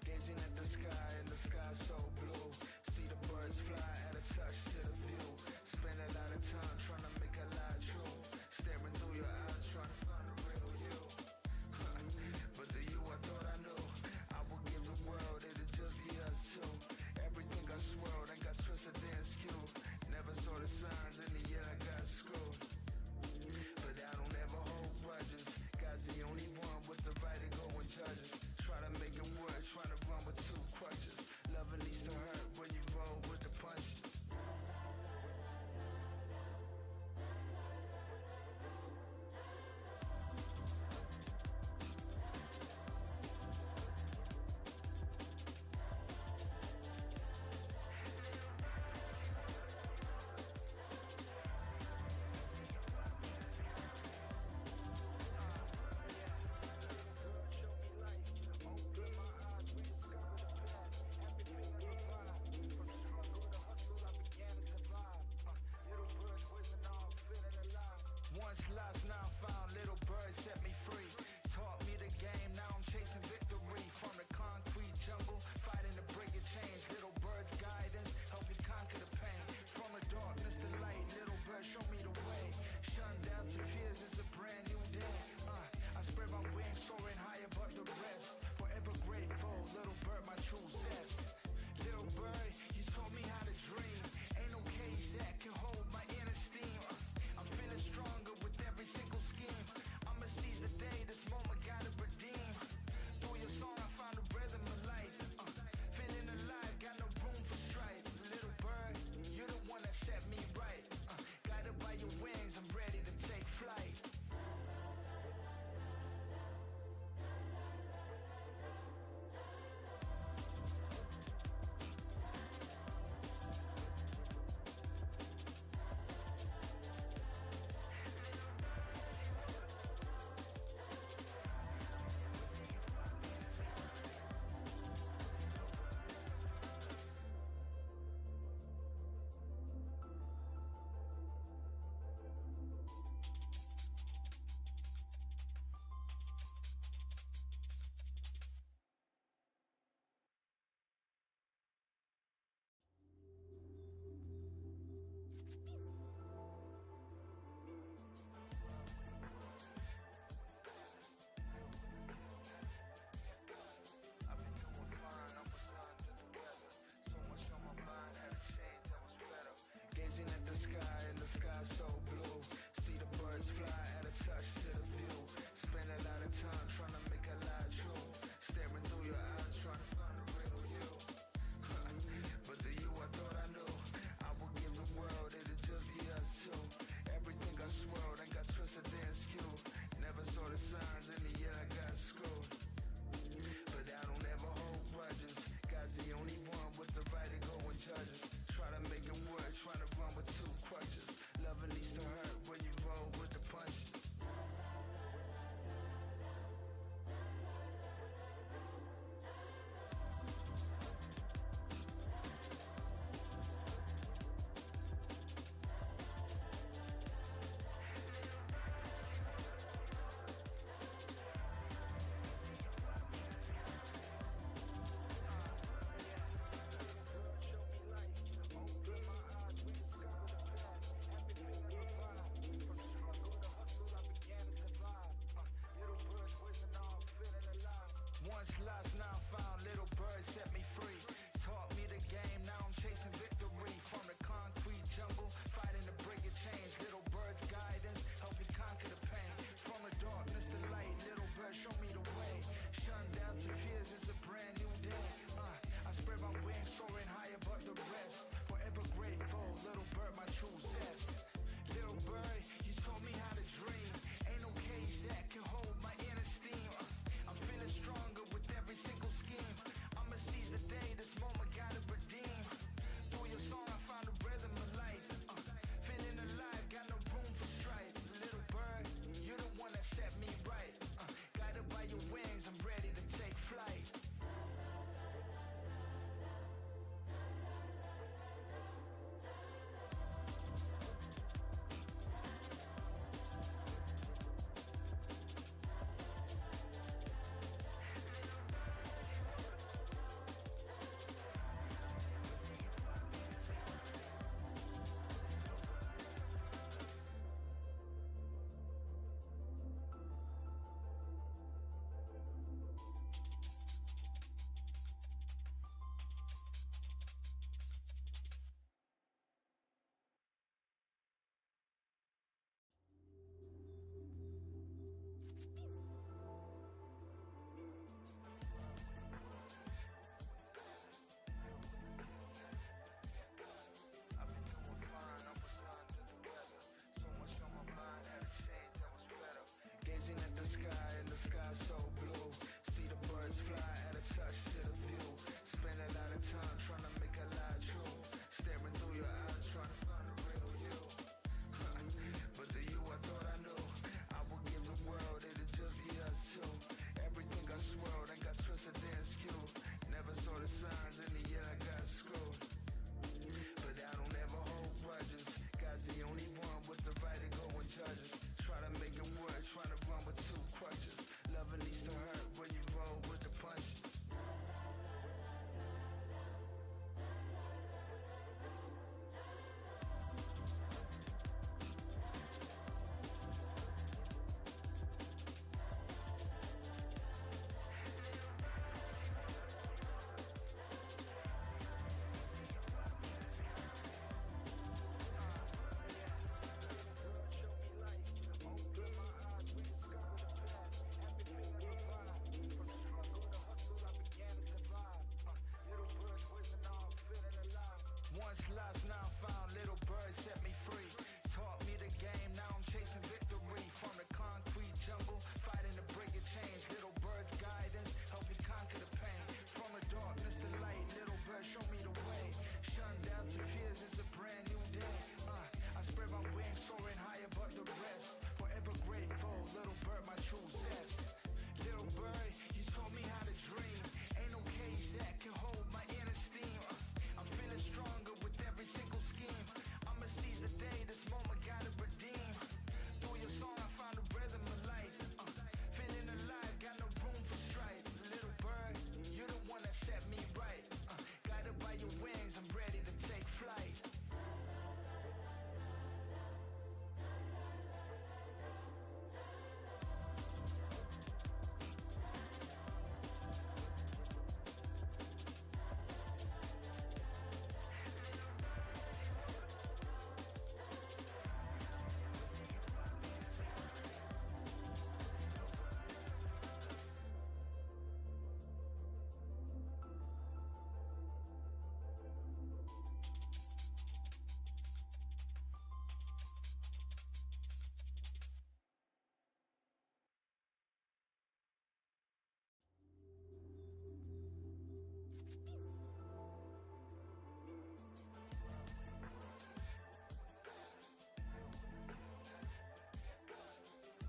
Gazing at the sky and the sky so blue. See the birds fly at a touch to the view. Spend a lot of time trying to make a lie true. Staring through your eyes trying to find the real you. But the you I thought I knew, I would give the world, it'd just be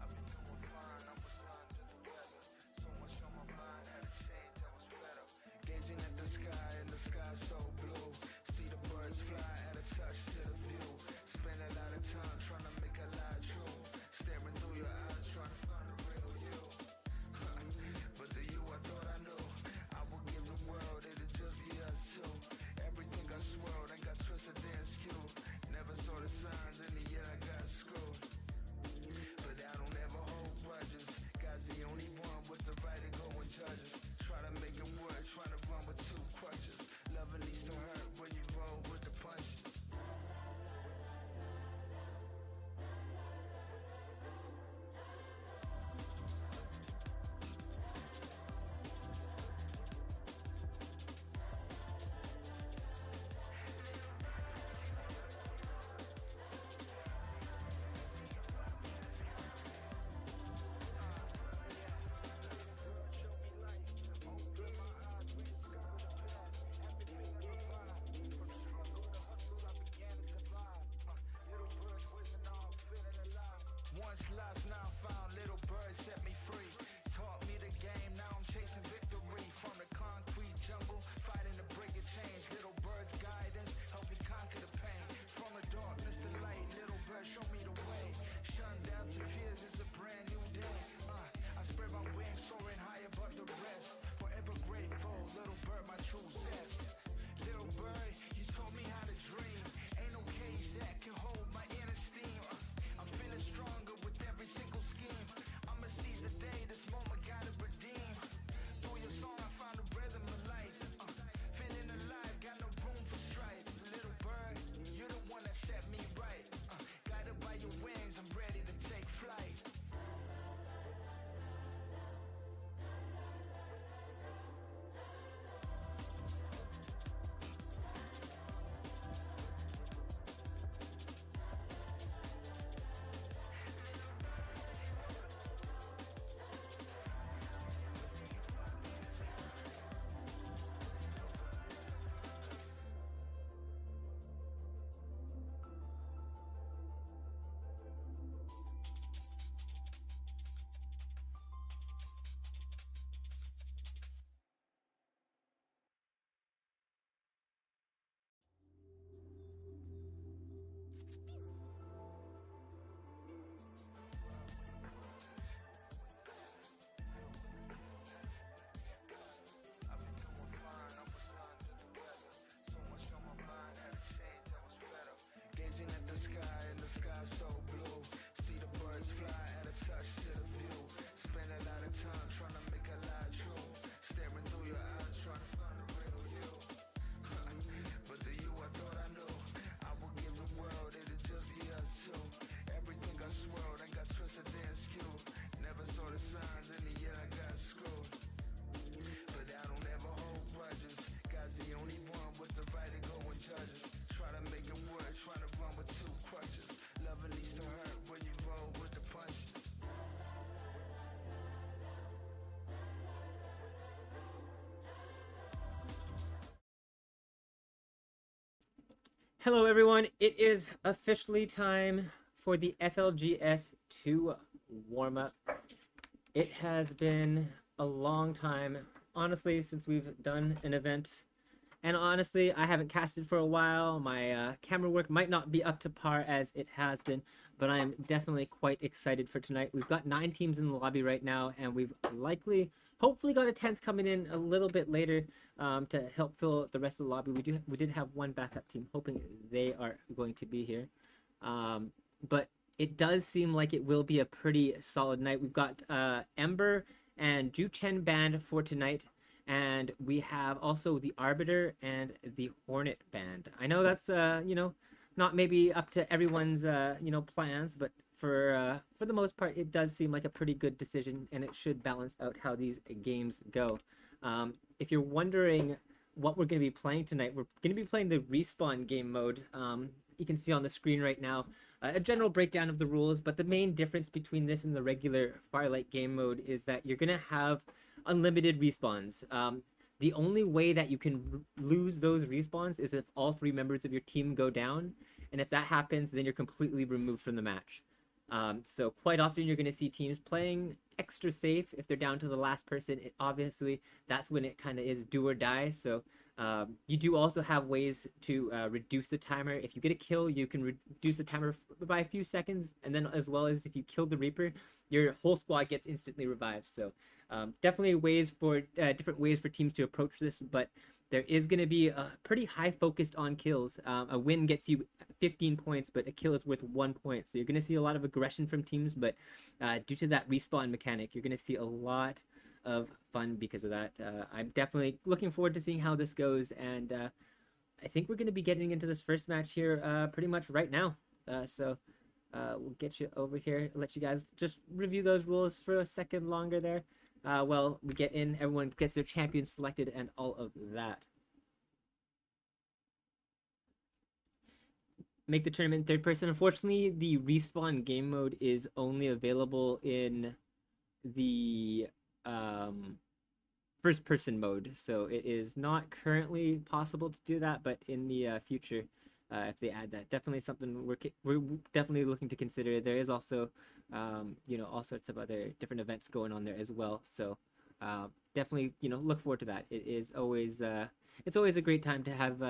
I've been doing fine, I was under the weather. So much on my mind, had a change, that was better. Gazing at the sky so blue. See the birds fly, at a touch to the view. Spend a lot of time trying to make a lie true. Staring through your eyes, trying to find the real you. But the you I thought I knew, I would give the world, it'd just be us two. Everything got swirled and got twisted and skewed. Never saw the signs, in the end I got screwed. But I don't ever hold grudges. God's the only one with the right to go and judge us. Try to make it work, try to run with two crutches. Love at least don't hurt when you roll with the punches. Once lost, now found, little bird set me free. Taught me the game, now I'm chasing victory. From the concrete jungle, fighting to break a change. Little bird's guidance, help me conquer the pain. From the darkness to light, little bird show me the way. Shun down to fears, it's a brand new day. I spread my wings, soaring high above the rest. Forever grateful, little bird, my true zest. Little bird, you taught me how to dream. Ain't no cage that can hold my inner steam. I'm feeling stronger with every single scheme. I'ma seize the day, this moment gotta redeem. Through your song I found the rhythm of life. Feeling alive, got no room for strife. Little bird, you're the one that set me right. Guided by your wings, I'm ready to take flight. I've been doing fine, I was under the weather. So much on my mind, had a change, that was better. Gazing at the sky so blue. See the birds fly, at a touch to the view. Spend a lot of time trying to make a lie true. Staring through your eyes, trying to find the real you. But the you I thought I knew, I would give the world, it'd just be us two. Everything got swirled and got twisted and skewed. Never saw the signs, in the end I got screwed. But I don't ever hold grudges. God's the only one with the right to go and judge us. Try to make it work, try to run with two crutches. Love at least don't hurt when you roll with the punches. Hello everyone, it is officially time for the FLGS 2 warm-up. It has been a long time, honestly, since we've done an event. And honestly, I haven't casted for a while. My camera work might not be up to par as it has been, but I am definitely quite excited for tonight. We've got 9 teams in the lobby right now, and we've hopefully got a 10th coming in a little bit later to help fill the rest of the lobby. We did have one backup team, hoping they are going to be here. But it does seem like it will be a pretty solid night. We've got Ember and Ju Chen band for tonight. And we have also the Arbiter and the Hornet band. I know that's not maybe up to everyone's plans, but for the most part, it does seem like a pretty good decision, and it should balance out how these games go. If you're wondering what we're going to be playing tonight, we're going to be playing the Respawn game mode. You can see on the screen right now a general breakdown of the rules, but the main difference between this and the regular Farlight game mode is that you're going to have unlimited respawns. The only way that you can lose those respawns is if all 3 members of your team go down, and if that happens, then you're completely removed from the match. So quite often you're going to see teams playing extra safe. If they're down to the last person, obviously that's when it kind of is do or die. So you do also have ways to reduce the timer. If you get a kill, you can reduce the timer by a few seconds, and then as well as if you kill the Reaper, your whole squad gets instantly revived. So definitely ways for different ways for teams to approach this, but there is going to be a pretty high focused on kills. A win gets you 15 points, but a kill is worth 1 point. So you're going to see a lot of aggression from teams, but due to that respawn mechanic, you're going to see a lot of fun because of that. I'm definitely looking forward to seeing how this goes, and I think we're going to be getting into this first match here pretty much right now. So we'll get you over here, let you guys just review those rules for a second longer there. Well, we get in, everyone gets their champion selected, and all of that. Make the tournament third person. Unfortunately, the respawn game mode is only available in the first person mode, so it is not currently possible to do that, but in the future, if they add that, definitely something we're definitely looking to consider. There is also you know, all sorts of other different events going on there as well, so definitely, you know, look forward to that. It is always it's always a great time to have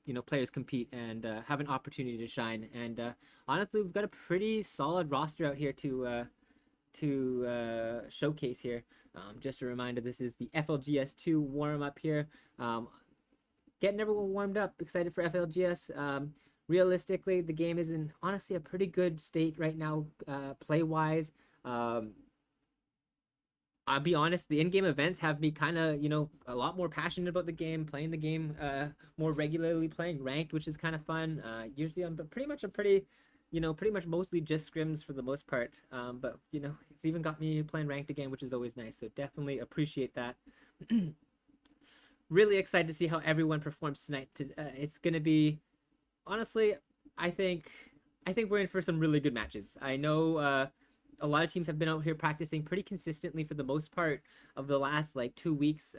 you know, players compete and have an opportunity to shine. And honestly, we've got a pretty solid roster out here to showcase here. Just a reminder, this is the FLGS 2 warm-up here. Getting everyone warmed up, excited for FLGS. Realistically, the game is in honestly a pretty good state right now, play-wise. I'll be honest, the in-game events have me kind of, you know, a lot more passionate about the game, playing the game more regularly, playing ranked, which is kind of fun. Usually I'm pretty much you know, pretty much mostly just scrims for the most part. But, you know, it's even got me playing ranked again, which is always nice. So definitely appreciate that. Really excited to see how everyone performs tonight. It's going to be, honestly, I think we're in for some really good matches. I know a lot of teams have been out here practicing pretty consistently for the most part of the last like 2 weeks.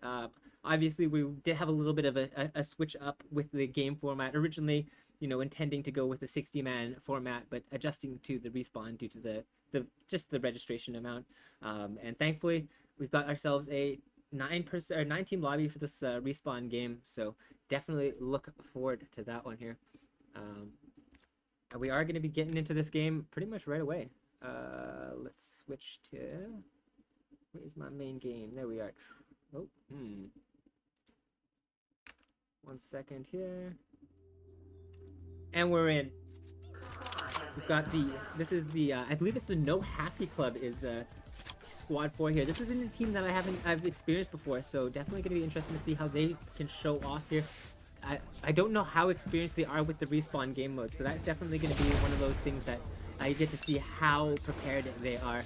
Obviously, we did have a little bit of a switch up with the game format. Originally, you know, intending to go with a 60-man format, but adjusting to the respawn due to the registration amount. And thankfully, we've got ourselves a 9-team lobby for this respawn game. So definitely look forward to that one here. And we are going to be getting into this game pretty much right away. Let's switch to, where's my main game? There we are. Oh, 1 second here. And we're in. We've got this is the, I believe it's the No Happy Club is squad 4 here. This isn't a team that I've experienced before, so definitely going to be interesting to see how they can show off here. I don't know how experienced they are with the respawn game mode, so that's definitely going to be one of those things that I get to see how prepared they are.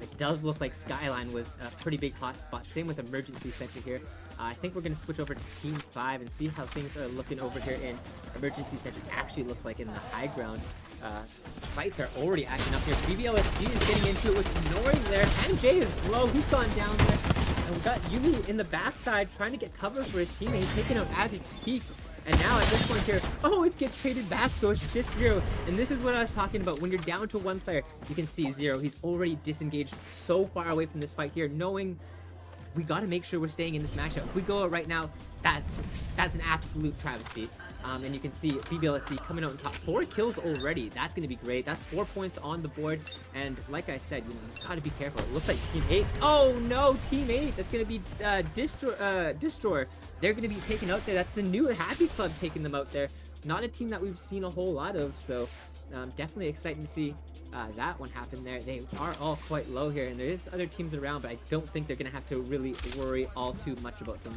It does look like Skyline was a pretty big hotspot. Same with Emergency Center here. I think we're going to switch over to Team 5 and see how things are looking over here in Emergency Center. Actually looks like in the high ground. Fights are already acting up here. BBLSG is getting into it with Nori there. MJ is low. He's gone down there. And we've got Yumi in the backside trying to get cover for his teammate. He's taking out as he speaks. And now at this point here, oh, it gets traded back, so it's just Zero. And this is what I was talking about. When you're down to 1 player, you can see Zero. He's already disengaged so far away from this fight here, knowing we got to make sure we're staying in this matchup. If we go out right now, that's an absolute travesty. And you can see BBLSC coming out on top. 4 kills already. That's going to be great. That's 4 points on the board. And like I said, you know, got to be careful. It looks like Team 8. Oh no, Team 8. That's going to be Destroyer. They're going to be taken out there. That's the new Happy Club taking them out there. Not a team that we've seen a whole lot of. So definitely exciting to see that one happen there. They are all quite low here. And there is other teams around, but I don't think they're going to have to really worry all too much about them.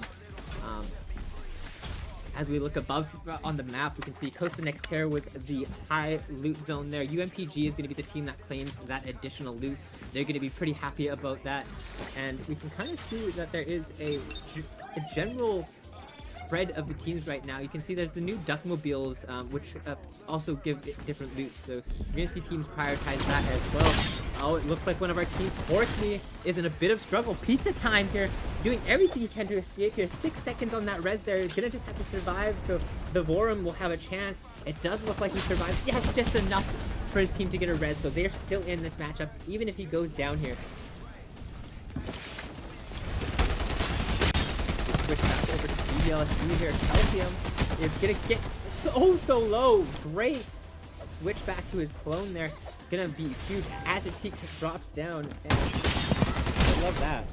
As we look above on the map, we can see Costa Nexterra was the high loot zone there. UMPG is going to be the team that claims that additional loot. They're going to be pretty happy about that. And we can kind of see that there is a general spread of the teams right now. You can see there's the new Duckmobiles, which also give different loot. So you're going to see teams prioritize that as well. Oh, it looks like one of our team, Orkney, is in a bit of struggle. Pizza time here, doing everything he can to escape here. 6 seconds on that res there. Gonna just have to survive, so the Vorum will have a chance. It does look like he survives. Yes, just enough for his team to get a res, so they're still in this matchup, even if he goes down here. Switch back over to BBLSC here. Calcium is gonna get so low. Great switch back to his clone there. Gonna be huge as a Teak drops down, and I love that.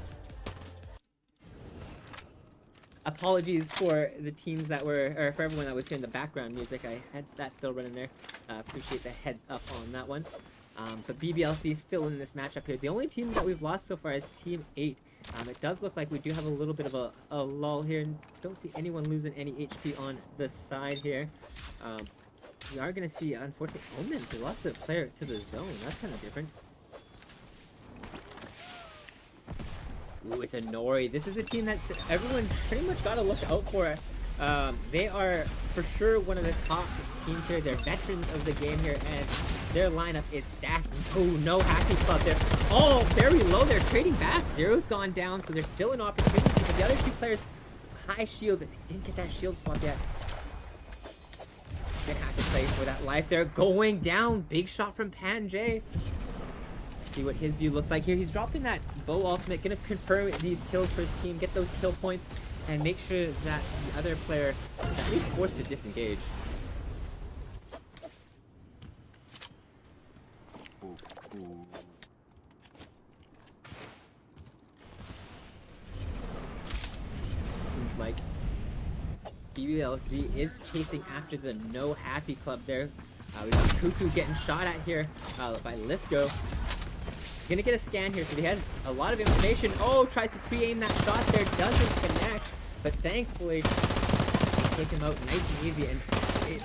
Apologies for the teams that were, or for everyone that was hearing the background music. I had that still running there. Appreciate the heads up on that one. But BBLC is still in this matchup here. The only team that we've lost so far is Team 8. It does look like we do have a little bit of a lull here. Don't see anyone losing any HP on the side here. We are going to see, unfortunately, Omens. We lost the player to the zone. That's kind of different. Ooh, it's a Nori. This is a team that everyone's pretty much got to look out for. They are for sure one of the top teams here. They're veterans of the game here, and their lineup is stacked. Oh, no Happy Club there. Oh, very low. They're trading back. Zero's gone down, so there's still an opportunity. But the other two players, high shield. They didn't get that shield swap yet. Gonna have to play for that life. They're going down. Big shot from Panjay. See what his view looks like here. He's dropping that bow ultimate. Gonna confirm these kills for his team. Get those kill points. And make sure that the other player is at least forced to disengage. Seems like BBLZ is chasing after the No Happy Club there. We got Cuckoo getting shot at here by Lisco. He's gonna get a scan here, so he has a lot of information. Oh, tries to pre-aim that shot there, doesn't connect. But thankfully, take him out nice and easy, and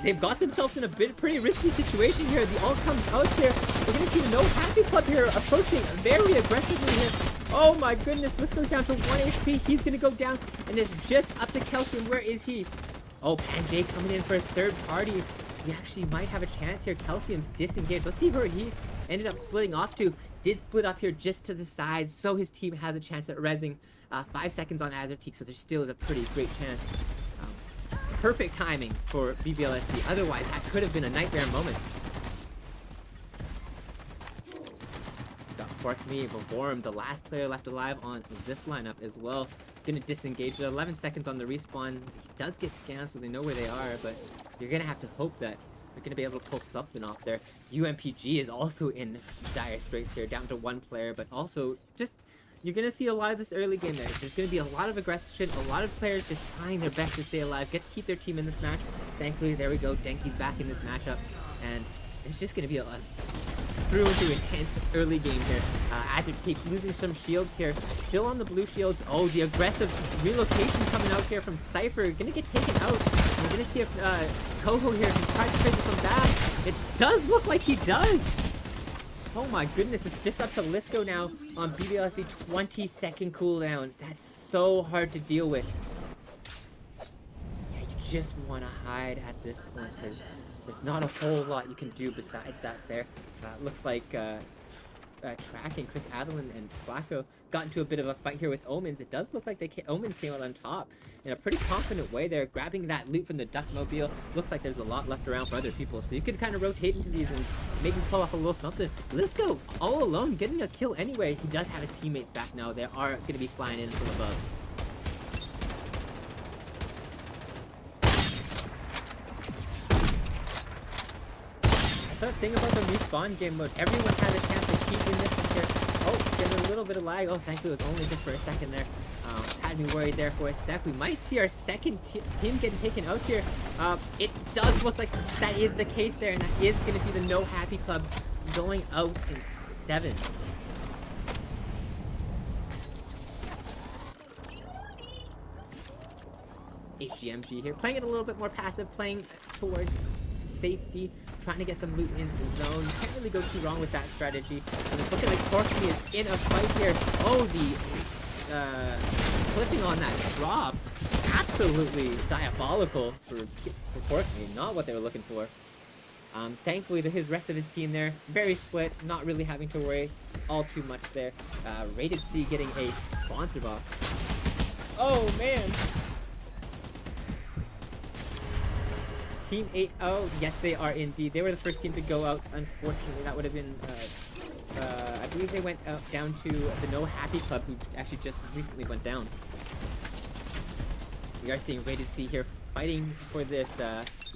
they've got themselves in a pretty risky situation here. The ult comes out here. We're gonna see the No Happy Club here approaching very aggressively here. Oh my goodness, let's go down to 1 HP. He's gonna go down, and it's just up to Calcium. Where is he? Oh, Panjay coming in for a third party. We actually might have a chance here. Calcium's disengaged. Let's see where he ended up splitting off to. Did split up here just to the side, so his team has a chance at rezzing. 5 seconds on Azerteak, so there still is a pretty great chance. Perfect timing for BBLSC. Otherwise, that could have been a nightmare moment. Got Forkme, Vorum, the last player left alive on this lineup as well. Gonna disengage at 11 seconds on the respawn. He does get scanned, so they know where they are, but you're gonna have to hope that they're gonna be able to pull something off there. UMPG is also in dire straits here, down to 1 player, but also just you're going to see a lot of this early game there. There's going to be a lot of aggression, a lot of players just trying their best to stay alive, keep their team in this match. Thankfully, there we go. Denki's back in this matchup, and it's just going to be a through and through intense early game here. Azerteak losing some shields here, still on the blue shields. Oh, the aggressive relocation coming out here from Cypher. Going to get taken out. We're going to see if Coho here can try to trade this one back. It does look like he does. Oh my goodness, it's just up to Lisco now on BBLSC. 20-second cooldown. That's so hard to deal with. Yeah, you just want to hide at this point because there's not a whole lot you can do besides that there. Looks like Tracking, Chris Adeline and Flacco got into a bit of a fight here with Omens. It does look like Omens came out on top in a pretty confident way there, grabbing that loot from the Duckmobile. Looks like there's a lot left around for other people, so you can kind of rotate into these and maybe pull off a little something. Lisco all alone, getting a kill anyway. He does have his teammates back now. They are going to be flying in from above. The thing about the respawn game mode, everyone had a chance to keep in this here. Oh, getting a little bit of lag. Oh, thankfully it was only just for a second there. Had me worried there for a sec. We might see our second team getting taken out here. It does look like that is the case there, and that is going to be the No Happy Club going out in 7. HGMG here, playing it a little bit more passive, playing towards safety, trying to get some loot in the zone. Can't really go too wrong with that strategy. And it's looking like Forkme is in a fight here. Oh, the clipping on that drop, absolutely diabolical for Forkme. Not what they were looking for. Thankfully, his rest of his team there, very split, not really having to worry. all too much there. Rated C getting a sponsor box. Oh man! Team 8, oh yes they are indeed. They were the first team to go out. Unfortunately, that would have been, I believe they went out down to the No Happy Club, who actually just recently went down. We are seeing Rated C here fighting for this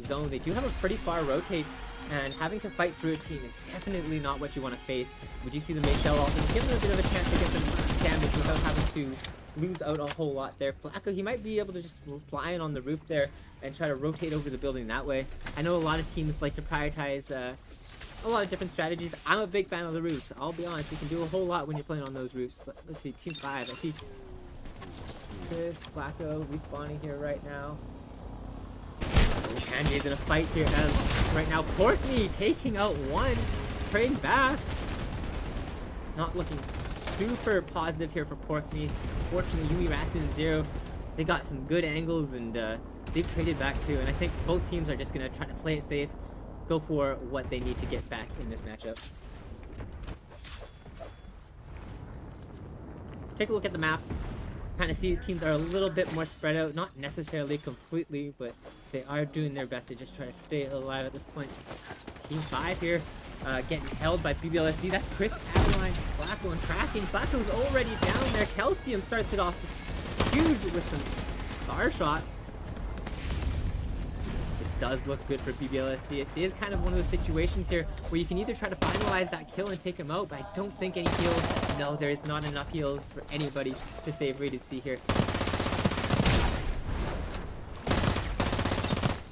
zone. They do have a pretty far rotate, and having to fight through a team is definitely not what you want to face. Would you see the Michelle also give them a bit of a chance to get some damage without having to lose out a whole lot there. Flacco, he might be able to just fly in on the roof there and try to rotate over the building that way. I know a lot of teams like to prioritize a lot of different strategies. I'm a big fan of the roofs. I'll be honest, you can do a whole lot when you're playing on those roofs. Let's see, Team 5. I see Chris, Flacco respawning here right now. Kanye's in a fight here as right now Portney taking out one, trading back. It's not looking super positive here for Portney. Unfortunately, Yumi, Rasu, and Zero, they got some good angles, and they've traded back too. And I think both teams are just gonna try to play it safe, go for what they need to get back in this matchup. Take a look at the map. Kind of see teams are a little bit more spread out, not necessarily completely, but they are doing their best to just try to stay alive at this point. Team 5 here, getting held by BBLSC. That's Chris, Adeline, Flacco, and tracking. Flacco's already down there. Calcium starts it off huge with some star shots. This does look good for BBLSC. It is kind of one of those situations here where you can either try to finalize that kill and take him out, but I don't think any heals. No, there is not enough heals for anybody to save Rated C here.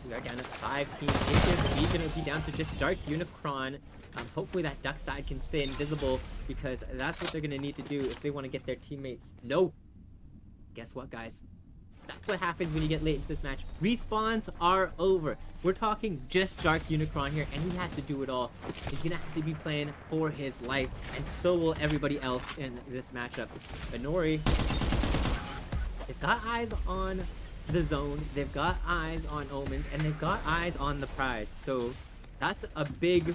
We are down to 5 teams. HMB gonna be down to just Dark Unicron. Hopefully that duck side can stay invisible, because that's what they're gonna need to do if they want to get their teammates. No! Guess what, guys? That's what happens when you get late into this match. Respawns are over. We're talking just Dark Unicron here, and he has to do it all. He's gonna have to be playing for his life, and so will everybody else in this matchup. Benori, they've got eyes on the zone, they've got eyes on Omens, and they've got eyes on the prize. So that's a big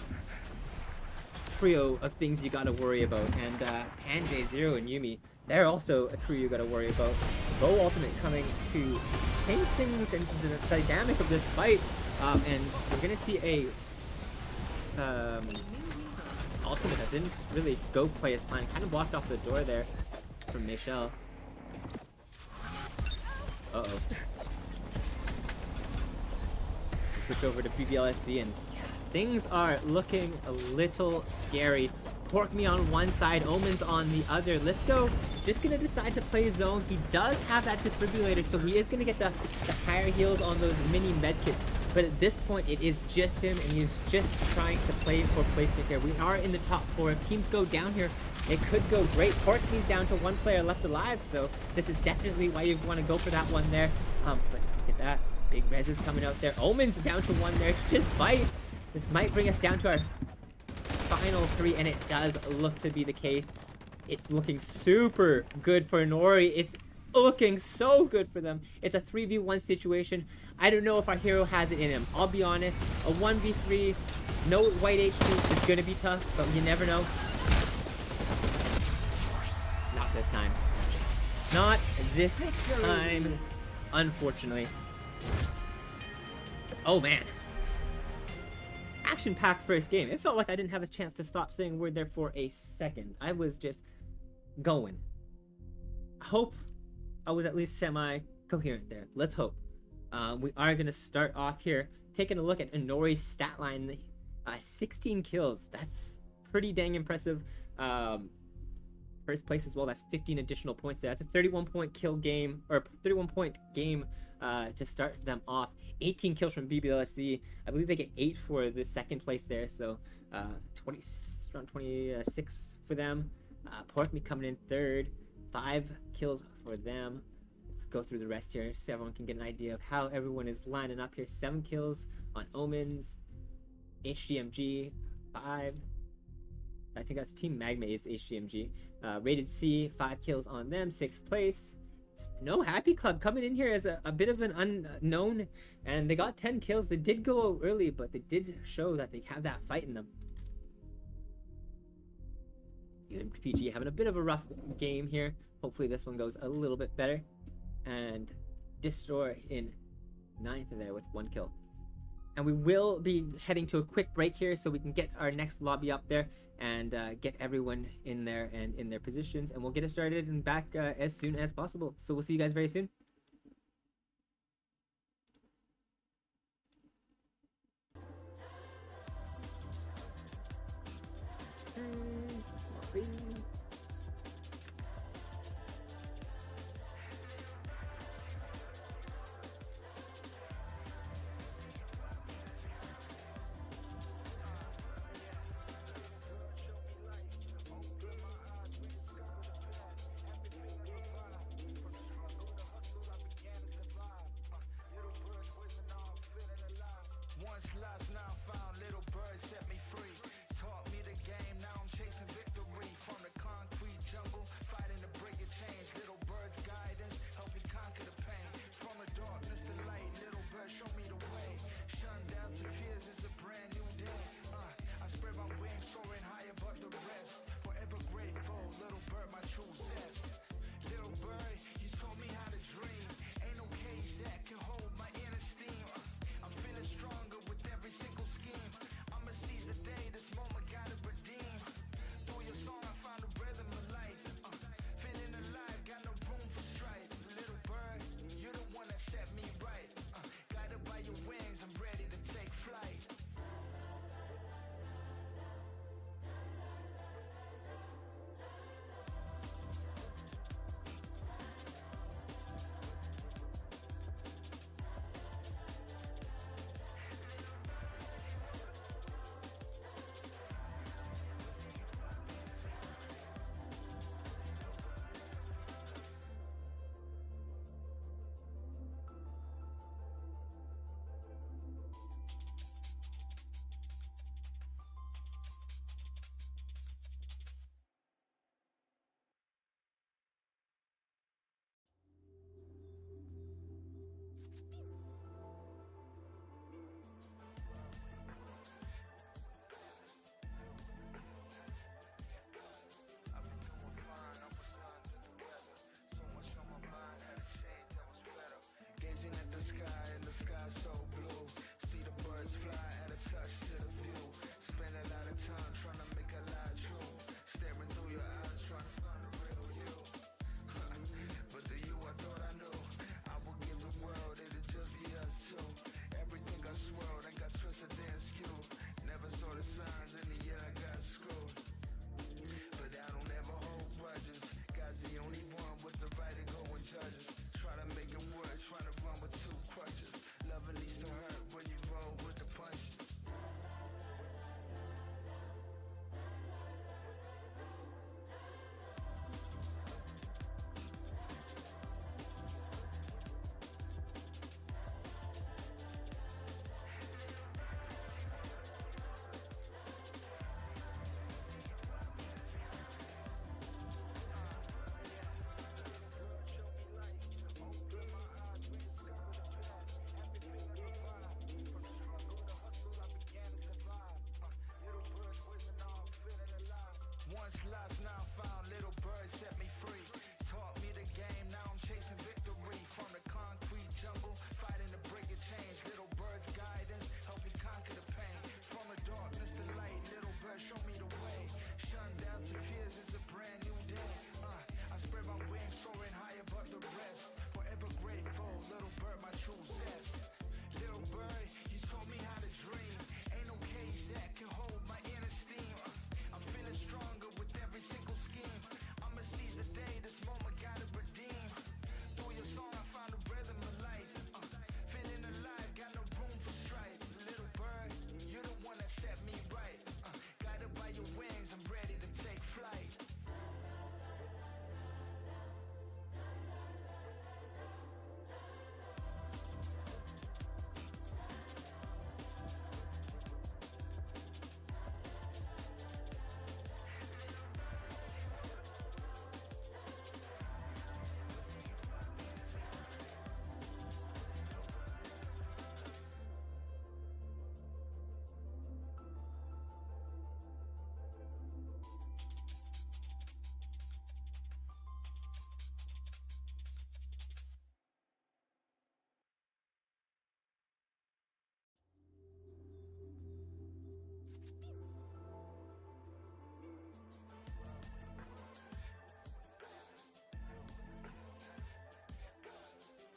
trio of things you gotta worry about. And Panjay, Zero, and Yumi, they're also a trio you gotta worry about. Bow Ultimate coming to change things into the dynamic of this fight. And we're gonna see a ultimate that didn't really go quite as planned. Kind of blocked off the door there from Michelle. Uh-oh. Switch over to BBLSC, and things are looking a little scary. Pork Me on one side, Omens on the other. Lisco just gonna decide to play zone. He does have that defibrillator, so he is gonna get the higher heals on those mini medkits. But at this point, it is just him, and he's just trying to play for placement here. We are in the top 4. If teams go down here, it could go great. Porky's down to 1 player left alive, so this is definitely why you want to go for that one there. But look at that. Big Rez is coming out there. Omen's down to 1 there. It's just fight. This might bring us down to our final 3, and it does look to be the case. It's looking super good for Nori. It's looking so good for them. It's a 3v1 situation. I don't know if our hero has it in him. I'll be honest. A 1v3, no white H2 is gonna be tough, but you never know. Not this time. Not this time, unfortunately. Oh man. Action-packed first game. It felt like I didn't have a chance to stop saying a word there for a second. I was just going. I hope I was at least semi-coherent there. Let's hope. We are going to start off here taking a look at Inori's stat line. 16 kills. That's pretty dang impressive. First place as well. That's 15 additional points there. That's a 31-point kill game, or 31-point game to start them off. 18 kills from BBLSC. I believe they get 8 for the second place there. So around 26 for them. Porkme coming in third. 5 kills for them. Go through the rest here so everyone can get an idea of how everyone is lining up here. 7 kills on Omens. HGMG 5. I think that's Team Magma is HGMG. Rated C, 5 kills on them, 6th place. No Happy Club coming in here as a bit of an unknown, and they got 10 kills. They did go early, but they did show that they have that fight in them. PG having a bit of a rough game here. Hopefully this one goes a little bit better. And Destroy in 9th there with 1 kill. And we will be heading to a quick break here so we can get our next lobby up there and get everyone in there and in their positions. And we'll get it started and back as soon as possible. So we'll see you guys very soon. Once lost, now found, little bird set me free. Taught me the game, now I'm chasing victory. From the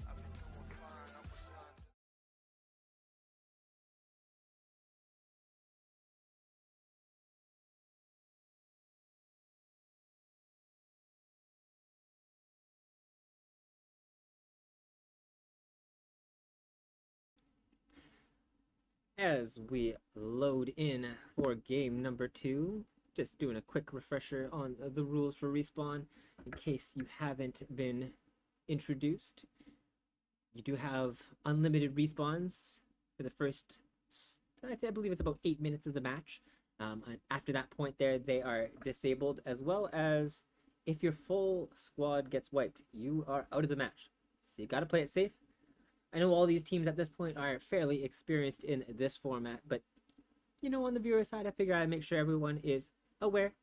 I've been doing fine, I was lying. As we load in for game number 2, just doing a quick refresher on the rules for respawn in case you haven't been introduced. You do have unlimited respawns for the first, I believe it's about 8 minutes of the match. After that point there, they are disabled, as well as if your full squad gets wiped, you are out of the match. So you gotta play it safe. I know all these teams at this point are fairly experienced in this format, but you know, on the viewer side, I figure I'd make sure everyone is aware.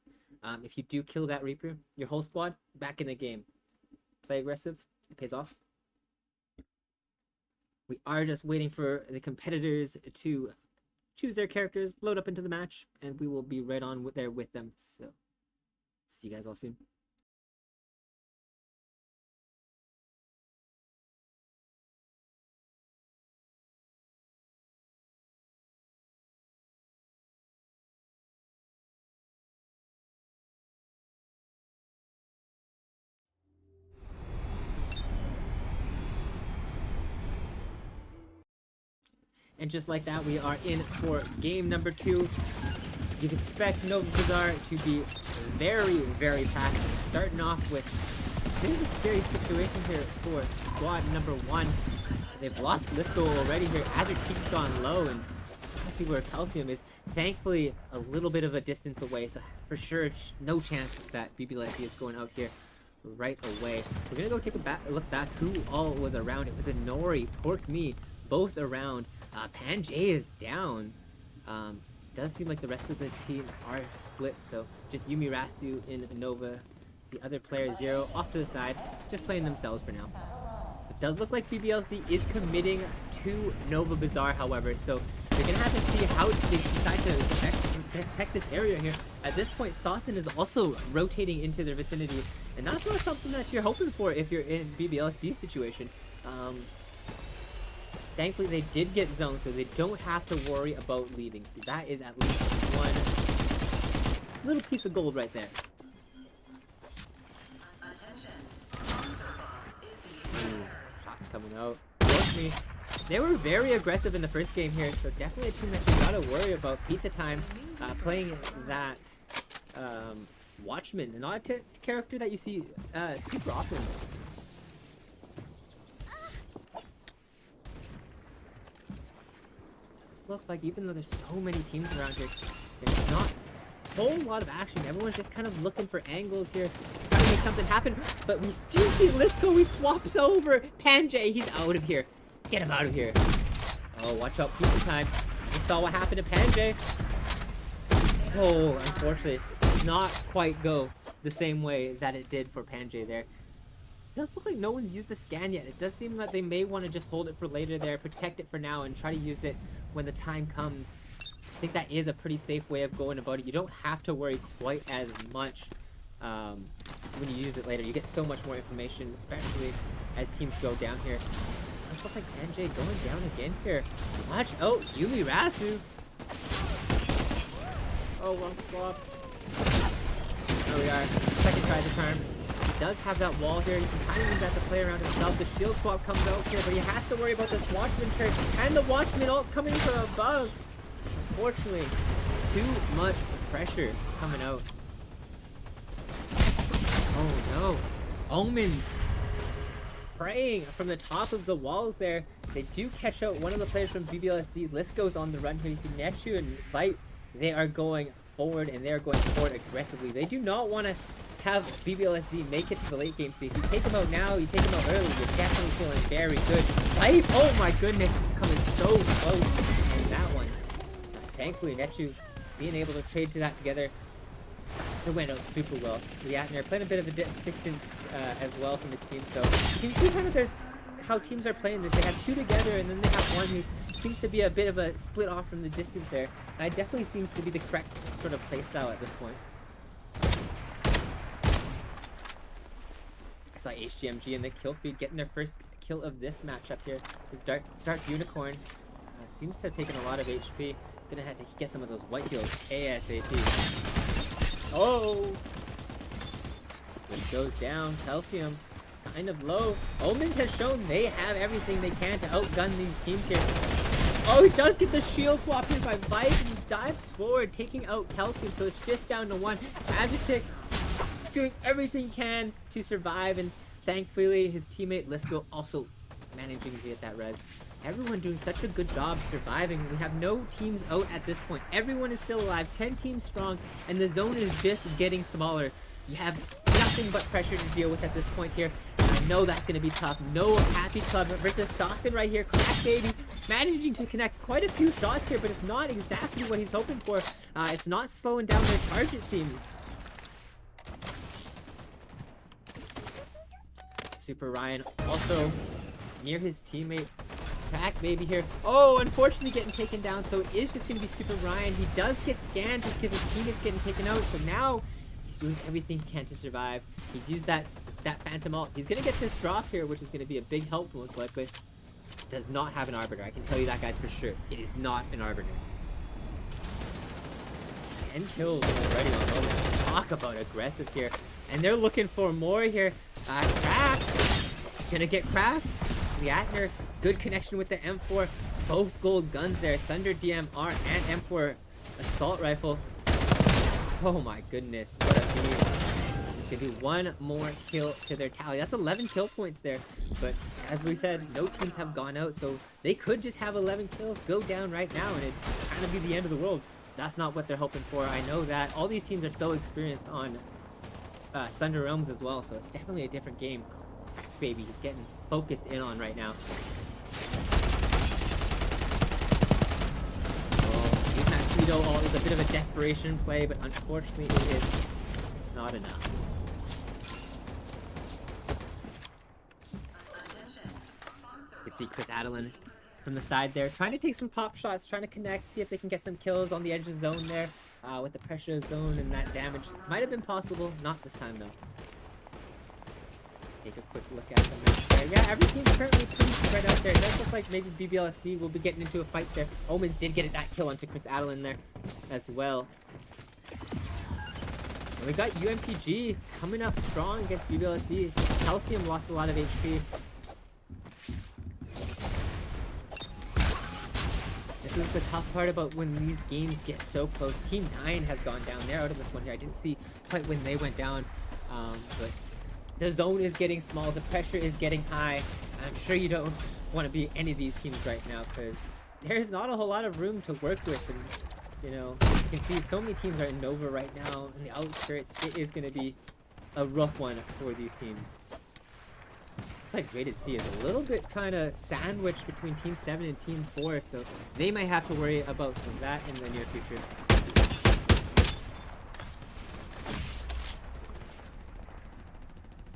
If you do kill that Reaper, your whole squad back in the game. Play aggressive, it pays off. We are just waiting for the competitors to choose their characters, load up into the match, and we will be right on there with them. So, see you guys all soon. And just like that, we are in for game number 2. You can expect Nova Bazaar to be very, very packed. Starting off with a bit of a scary situation here for squad number 1. They've lost Lisco already here. Azure Peak's gone low, and let's see where Calcium is. Thankfully, a little bit of a distance away, so for sure, no chance that BBLC is going out here right away. We're gonna go take a look back who all was around. It was a Nori, Pork Me, both around. Panjay is down. Does seem like the rest of this team are split, so just Yumi Rasu in Nova. The other player, Zero, off to the side, just playing themselves for now. It does look like BBLC is committing to Nova Bazaar, however, so they're gonna have to see how they decide to protect this area here. At this point, Sawson is also rotating into their vicinity, and that's not something that you're hoping for if you're in BBLC situation. Thankfully, they did get zoned, so they don't have to worry about leaving. So that is at least one little piece of gold right there. Ooh, shots coming out. Me. They were very aggressive in the first game here, so definitely a team that you gotta worry about. Pizza Time playing that Watchman, not a character that you see super often. Look like even though there's so many teams around here, there's not a whole lot of action. Everyone's just kind of looking for angles here, trying to make something happen. But we do see Lisco, he swaps over. Panjay, he's out of here. Get him out of here. Oh, watch out, Pizza Time. We saw what happened to Panjay. Oh, unfortunately, did not quite go the same way that it did for Panjay there. It does look like no one's used the scan yet. It does seem like they may want to just hold it for later there, protect it for now, and try to use it when the time comes. I think that is a pretty safe way of going about it. You don't have to worry quite as much when you use it later. You get so much more information, especially as teams go down here. It looks like NJ going down again here. Watch out, Yumi Rasu. Oh, wrong swap. There we are. Second try the charm. He does have that wall here. You can kind of use that to play around himself. The shield swap comes out here, but he has to worry about this Watchman turn and the Watchman ult coming from above. Unfortunately, too much pressure coming out. Oh no. Omens praying from the top of the walls there. They do catch out one of the players from BBLSC. Lisco's on the run here. You see Nechu and Light. They are going forward, and they are going forward aggressively. They do not want to have BBLSD make it to the late game. So if you take them out now, you take them out early, you're definitely feeling very good. Light, oh my goodness, coming so close in that one. Thankfully, Nechu being able to trade to that together, it went out super well. Yeah, and they're playing a bit of a distance as well from this team. So you can see kind of there's how teams are playing this. They have two together, and then they have one who's seems to be a bit of a split off from the distance there. That definitely seems to be the correct sort of playstyle at this point. I saw HGMG and the kill feed getting their first kill of this matchup here with Dark Unicorn. Seems to have taken a lot of HP. Gonna have to get some of those white heals ASAP. Oh! This goes down. Calcium kind of low. Omens has shown they have everything they can to outgun these teams here. Oh, he does get the shield swap here by Vice, and he dives forward, taking out Calcium, so it's just down to one. Magic doing everything he can to survive, and thankfully his teammate Lisco also managing to get that res. Everyone doing such a good job surviving. We have no teams out at this point. Everyone is still alive, 10 teams strong, and the zone is just getting smaller. You have nothing but pressure to deal with at this point here. I know that's going to be tough. No Happy Club versus Saucin right here. Crack Baby managing to connect quite a few shots here, but it's not exactly what he's hoping for. It's not slowing down their charge, it seems. Super Ryan also near his teammate. Crack Baby here. Oh, unfortunately getting taken down, so it is just going to be Super Ryan. He does get scanned because his teammate's getting taken out, so now he's doing everything he can to survive. He's used that Phantom ult. He's going to get this drop here, which is going to be a big help most likely. Does not have an Arbiter. I can tell you that, guys, for sure. It is not an Arbiter. 10 kills already on Roman. Talk about aggressive here. And they're looking for more here. Craft. Gonna get Craft. Liatner. Good connection with the M4. Both gold guns there. Thunder DMR and M4 assault rifle. Oh my goodness. What a beat. Gonna do one more kill to their tally. That's 11 kill points there. But as we said, no teams have gone out, so they could just have 11 kills, go down right now, and it'd kind of be the end of the world. That's not what they're hoping for. I know that. All these teams are so experienced on Sunder Realms as well, so it's definitely a different game. Baby, he's getting focused in on right now. Oh, using that Tito ult is a bit of a desperation play, but unfortunately it is not enough. You can see Chris Adelin from the side there, trying to take some pop shots, trying to connect, see if they can get some kills on the edge of zone there. With the pressure of zone and that damage. Might have been possible, not this time though. Take a quick look at the map there. Yeah, every team's currently pretty spread out there. It does look like maybe BBLSC will be getting into a fight there. Omens did get that kill onto Chris Adelin there as well. And we got UMPG coming up strong against BBLSC. Calcium lost a lot of HP. This is the tough part about when these games get so close. Team 9 has gone down. They're out of this one here. I didn't see quite when they went down, but the zone is getting small. The pressure is getting high. I'm sure you don't want to be any of these teams right now because there's not a whole lot of room to work with. And, you know, you can see so many teams are in Nova right now. In the outskirts, it is going to be a rough one for these teams. It's like Rated C is a little bit kind of sandwiched between Team 7 and Team 4, so they might have to worry about that in the near future.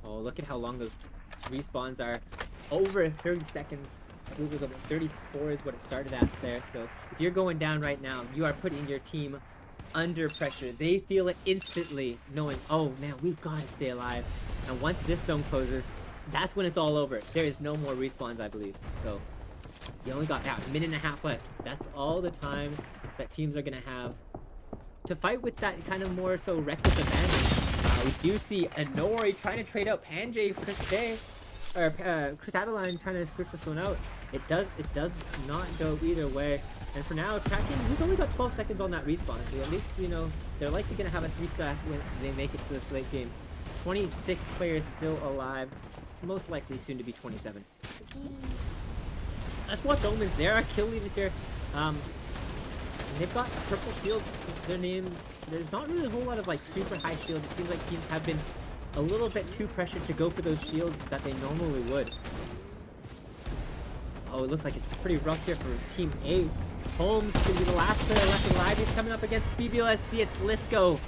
Oh, look at how long those respawns are. Over 30 seconds. I believe it was over 34 is what it started at there, so if you're going down right now, you are putting your team under pressure. They feel it instantly, knowing, oh man, we've got to stay alive. And once this zone closes, that's when it's all over. There is no more respawns, I believe. So you only got that minute and a half left. That's all the time that teams are going to have to fight with that kind of more so reckless advantage. We do see Anori trying to trade out Panjay Chris Day, or Chris Adeline trying to switch this one out. It does not go either way. And for now, Kraken, he's only got 12 seconds on that respawn. So at least, you know, they're likely going to have a 3-stack when they make it to this late game. 26 players still alive. Most likely soon to be 27. Let's watch Omens. There are kill leaders here. They've got purple shields. Their name. There's not really a whole lot of like super high shields. It seems like teams have been a little bit too pressured to go for those shields that they normally would. Oh, it looks like it's pretty rough here for Team 8. Holmes gonna be the last player left alive. He's coming up against BBLSC. It's Lisco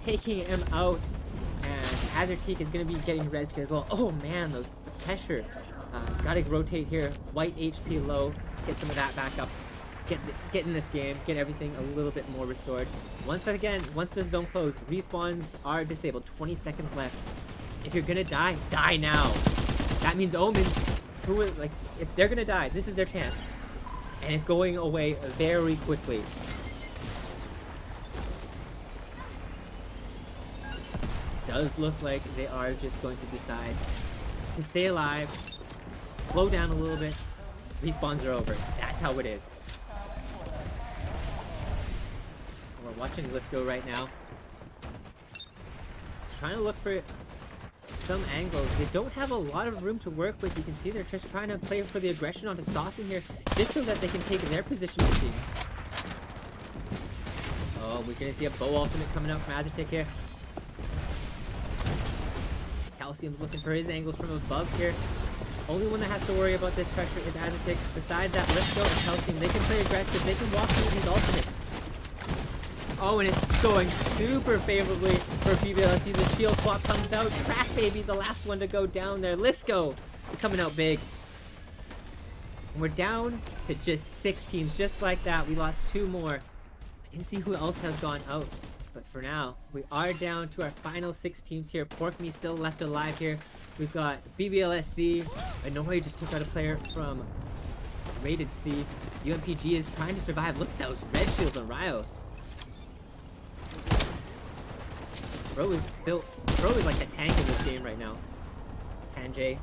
taking him out. And Azerteak is going to be getting res here as well. Oh man, the pressure Gotta rotate here. White HP low. Get some of that back up. Get in this game. Get everything a little bit more restored. Once this zone closed, respawns are disabled. 20 seconds left. If you're gonna die, die now. That means Omens, if they're gonna die, this is their chance. And it's going away very quickly. Does look like they are just going to decide to stay alive, slow down a little bit. Respawns are over. That's how it is. We're watching Lisco right now. Trying to look for some angles. They don't have a lot of room to work with. You can see they're just trying to play for the aggression onto Saucin here, just so that they can take their position, it seems. Oh, we're gonna see a bow ultimate coming out from Azatic here. Calcium's looking for his angles from above here. Only one that has to worry about this pressure is Azatic. Besides that, Lisco and Calcium, they can play aggressive. They can walk through these ultimates. Oh, and it's going super favorably for BBLSC. The shield swap comes out. Crack Baby, the last one to go down there. Lisco coming out big. And we're down to just 6 teams. Just like that, we lost 2 more. I didn't see who else has gone out. But for now, we are down to our final 6 teams here. Porkme still left alive here. We've got BBLSC. Anori just took out a player from Rated C. UMPG is trying to survive. Look at those red shields on Ryo. Bro is like the tank in this game right now. Kanjay.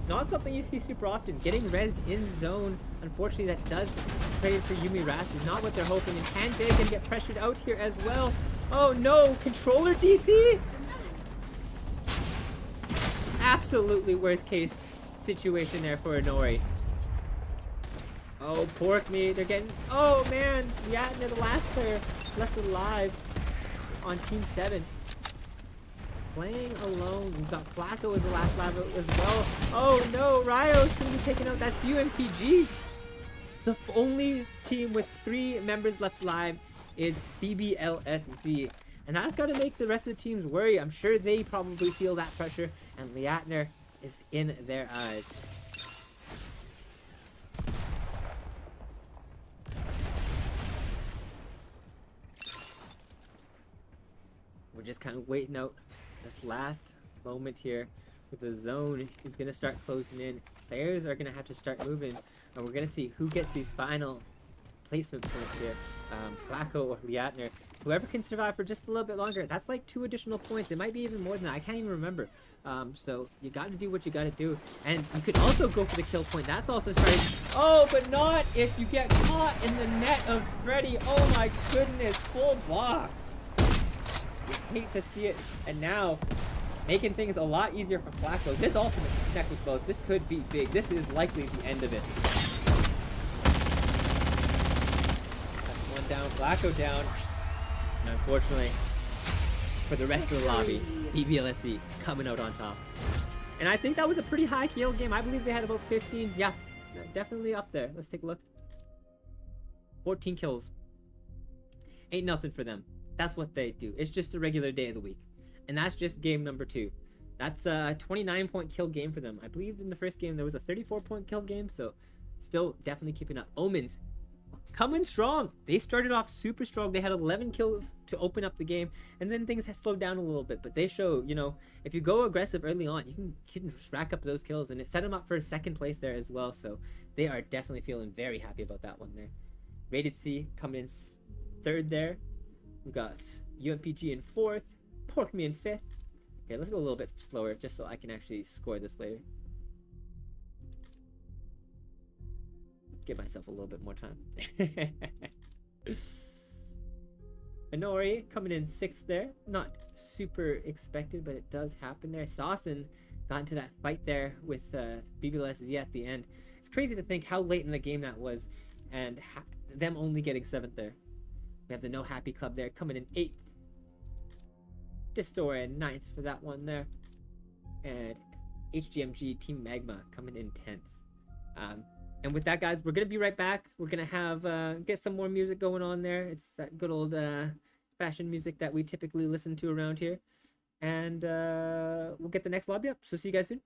Not something you see super often. Getting rezzed in zone. Unfortunately, that does trade for Yumi Ras. Is not what they're hoping. And Kanjay can get pressured out here as well. Oh no! Controller DC? Absolutely worst case situation there for Inori. Oh, Porkme. They're getting... Oh man! Yeah, they're the last player left alive on Team 7. Playing alone. We've got Flacco as the last lab as well. Oh no, Ryo's gonna be taken out. That's UMPG. The only team with 3 members left alive is BBLSZ. And that's gotta make the rest of the teams worry. I'm sure they probably feel that pressure. And Liatner is in their eyes. We're just kind of waiting out this last moment here with the zone is going to start closing in. Players are going to have to start moving, and we're going to see who gets these final placement points here. Flacco or Liatner. Whoever can survive for just a little bit longer. That's like 2 additional points. It might be even more than that. I can't even remember. So you got to do what you got to do. And you could also go for the kill point. That's also starting. Oh, but not if you get caught in the net of Freddy. Oh my goodness. Full boxed. You hate to see it. And now, making things a lot easier for Flacco. This ultimate connect with both. This could be big. This is likely the end of it. That's one down. Flacco down. And unfortunately, for the rest of the lobby, BBLSC coming out on top. And I think that was a pretty high kill game. I believe they had about 15. Yeah, definitely up there. Let's take a look. 14 kills. Ain't nothing for them. That's what they do. It's just a regular day of the week. And that's just game number 2. That's a 29-point kill game for them. I believe in the first game there was a 34-point kill game, so still definitely keeping up. Omens coming strong. They started off super strong. They had 11 kills to open up the game, and then things have slowed down a little bit. But they show, you know, if you go aggressive early on, you can rack up those kills, and it set them up for a 2nd place there as well. So they are definitely feeling very happy about that one there. Rated C coming in 3rd there. We got UMPG in 4th, Porkme in 5th. Okay, let's go a little bit slower just so I can actually score this later. Give myself a little bit more time. Inori coming in 6th there. Not super expected, but it does happen there. Saucin got into that fight there with BBLSZ at the end. It's crazy to think how late in the game that was, and them only getting 7th there. We have the No Happy Club there coming in 8th. Distoria 9th for that one there. And HGMG Team Magma coming in 10th. And with that, guys, we're going to be right back. We're going to have get some more music going on there. It's that good old fashion music that we typically listen to around here. And we'll get the next lobby up. So see you guys soon.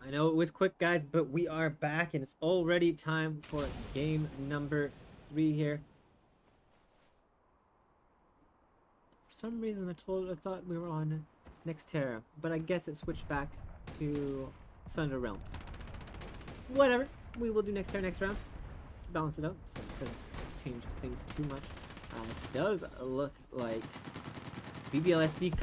I know it was quick, guys, but we are back, and it's already time for game number 3 here. For some reason, I thought we were on Nextera, but I guess it switched back to Sunder Realms. Whatever, we will do Nextera next round to balance it out, so it doesn't change things too much. It does look like BBLSC,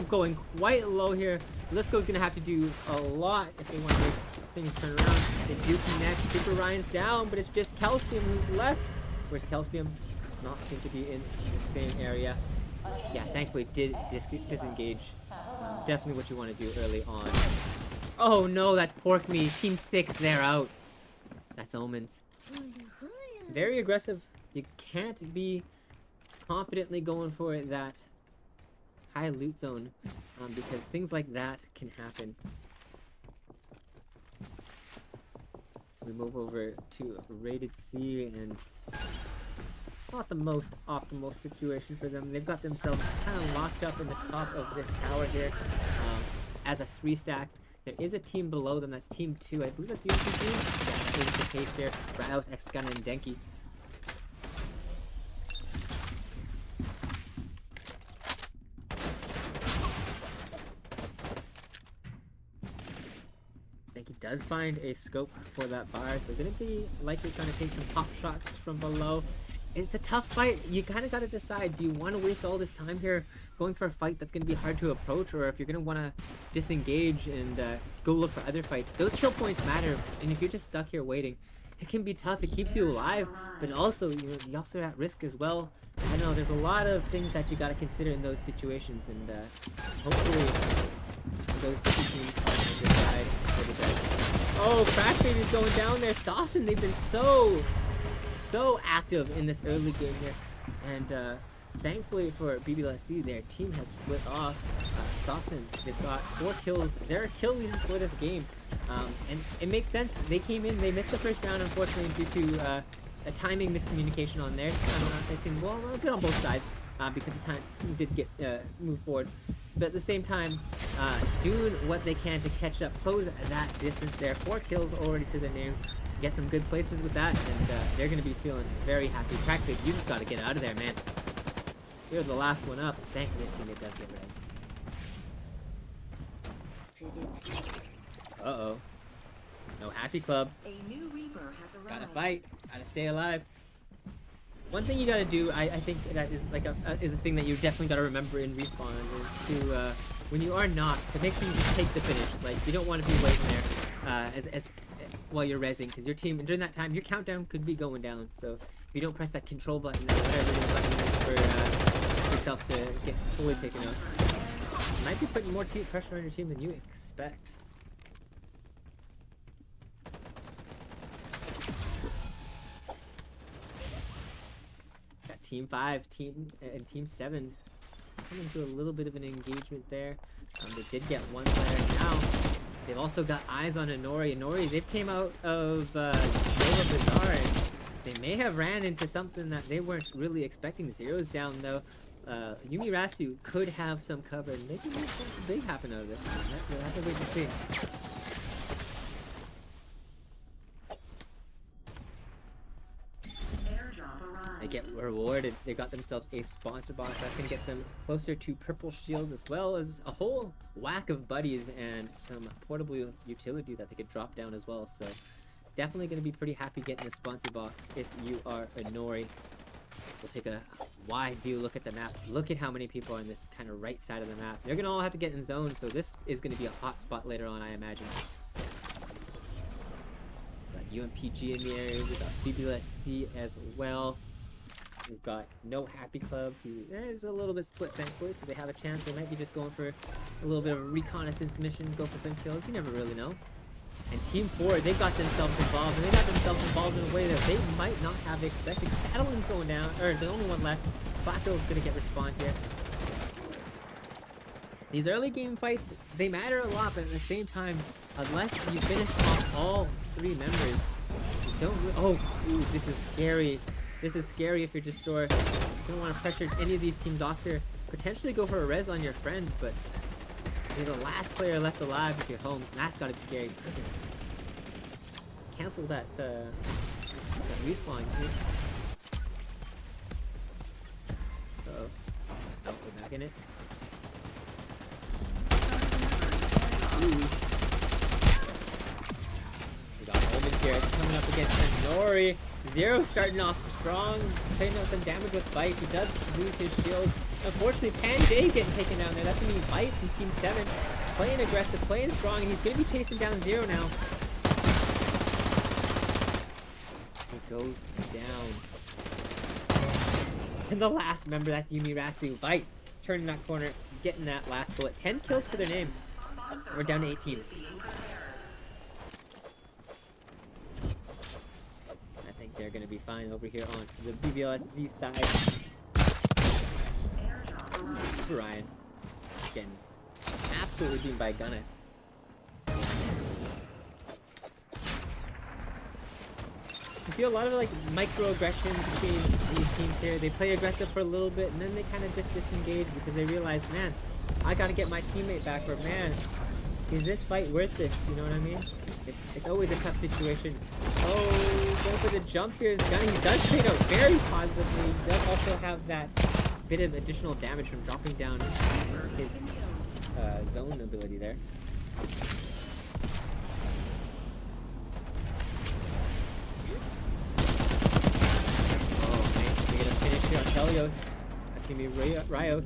going quite low here. Lisco's gonna have to do a lot if they want to make things turn around. They do connect. Super Ryan's down, but it's just Calcium who's left. Where's Calcium? Does not seem to be in the same area. Yeah, thankfully did disengage. Definitely what you want to do early on. Oh no, that's Pork Me. Team 6, they're out. That's Omens. Very aggressive. You can't be confidently going for that high loot zone because things like that can happen. We move over to Rated C, and not the most optimal situation for them. They've got themselves kind of locked up in the top of this tower here as a 3-stack. There is a team below them. That's Team 2. I believe that's UNC team. Yeah, that is the case here. Routh, X-Gun, and Denki. Does find a scope for that bar, so they're gonna be likely trying to take some pop shots from below. It's a tough fight. You kind of got to decide, do you want to waste all this time here going for a fight that's going to be hard to approach, or if you're going to want to disengage and go look for other fights. Those kill points matter, and if you're just stuck here waiting, it can be tough. It keeps you alive, but also you're also at risk as well. I know there's a lot of things that you got to consider in those situations, and hopefully those two teams are on the side for the best. Oh, Crash Baby's going down there. Saucin, they've been so active in this early game here, and thankfully for BBLSC, their team has split off. Saucin, they've got 4 kills. They're a kill leader for this game, and it makes sense. They came in, they missed the first round, unfortunately, due to a timing miscommunication on their side. They seem well good on both sides because the time did get move forward. But at the same time, doing what they can to catch up, close that distance there. 4 kills already to their name. Get some good placement with that, and they're going to be feeling very happy. Practically, you just got to get out of there, man. You're the last one up. Thankfully, this teammate does get res. Uh-oh. No Happy Club. A new Reaper has arrived. Gotta fight. Gotta stay alive. One thing you gotta do, I think that is like is a thing that you definitely gotta remember in respawn, is to when you are knocked, to make sure you just take the finish. Like, you don't want to be waiting there while you're rezzing, because your team, and during that time your countdown could be going down. So if you don't press that control button or whatever it is button is for yourself to get fully taken out, you might be putting more pressure on your team than you expect. Team 5, and Team 7 coming to a little bit of an engagement there. They did get one player now. They've also got eyes on Inori. Inori, they've came out of Nova Bazaar, and they may have ran into something that they weren't really expecting. Zero's down though. Yumi Rasu could have some cover, and maybe something big happen out of this. We'll have to wait to see. They get rewarded. They got themselves a sponsor box that's gonna get them closer to purple shields, as well as a whole whack of buddies and some portable utility that they could drop down as well. So definitely gonna be pretty happy getting a sponsor box if you are a Nori. We'll take a wide view look at the map. Look at how many people are on this kind of right side of the map. They're gonna all have to get in zone, so this is gonna be a hot spot later on, I imagine. Got UMPG in the area. We got BBLSC as well. We've got no Happy Club, who is a little bit split, thankfully, so they have a chance. They might be just going for a little bit of a reconnaissance mission, go for some kills. You never really know. And Team 4, they got themselves involved, and they got themselves involved in a way that they might not have expected. Saddleman's going down, or the only one left. Flacco's gonna get respawned here. These early game fights, they matter a lot, but at the same time, unless you finish off all 3 members, you don't ooh, this is scary. This is scary if you're Destroyer. You don't want to pressure any of these teams off here. Potentially go for a res on your friend, but You're the last player left alive with your homes, and that's gotta be scary. Cancel that respawn. Uh-oh. Oh, we're back in it. Ooh. We got Omens here coming up against Nori. Zero starting off strong, taking out some damage with Bite. He does lose his shield. Unfortunately, Panjay getting taken down there. That's gonna be Bite from Team 7. Playing aggressive, playing strong, and he's gonna be chasing down Zero now. He goes down. And the last member, that's Yumi Rasu. Bite turning that corner, getting that last bullet. 10 kills to their name. We're down to 8 teams. I think they're gonna be fine over here on the BBLSZ side. Ryan getting absolutely beaten by Gunna. You see a lot of like microaggressions between these teams here. They play aggressive for a little bit and then they kind of just disengage because they realize, man, I gotta get my teammate back, or man, is this fight worth this? You know what I mean? It's always a tough situation. Oh, going for the jump here is Gunna. He does trade out very positively. He does also have that bit of additional damage from dropping down his zone ability there. Oh, nice. We get a finish here on Helios. That's gonna be Ryoth.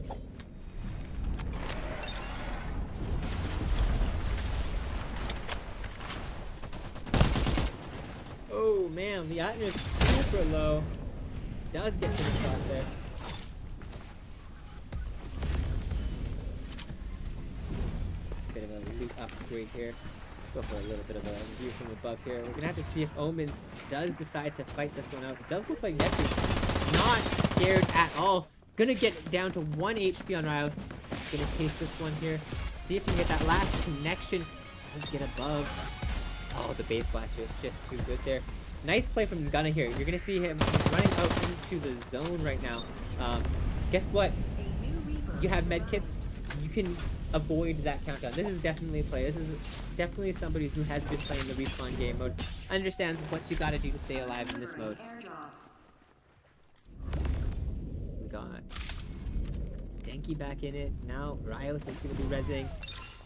Oh man, Liatner's super low. Does get finished off there. Bit of a loot upgrade here. Go for a little bit of a view from above here. We're gonna have to see if Omens does decide to fight this one out. It does look like Neptune's not scared at all. Gonna get down to 1 HP on Ryoth. Gonna chase this one here. See if we can get that last connection. Let's get above. Oh, the base blaster is just too good there. Nice play from Gunna here. You're gonna see him running out into the zone right now. Guess what? You have medkits. You can avoid that countdown. This is definitely a play. This is definitely somebody who has been playing the respawn game mode. Understands what you gotta do to stay alive in this mode. We got Denki back in it. Now Rios is gonna be rezzing.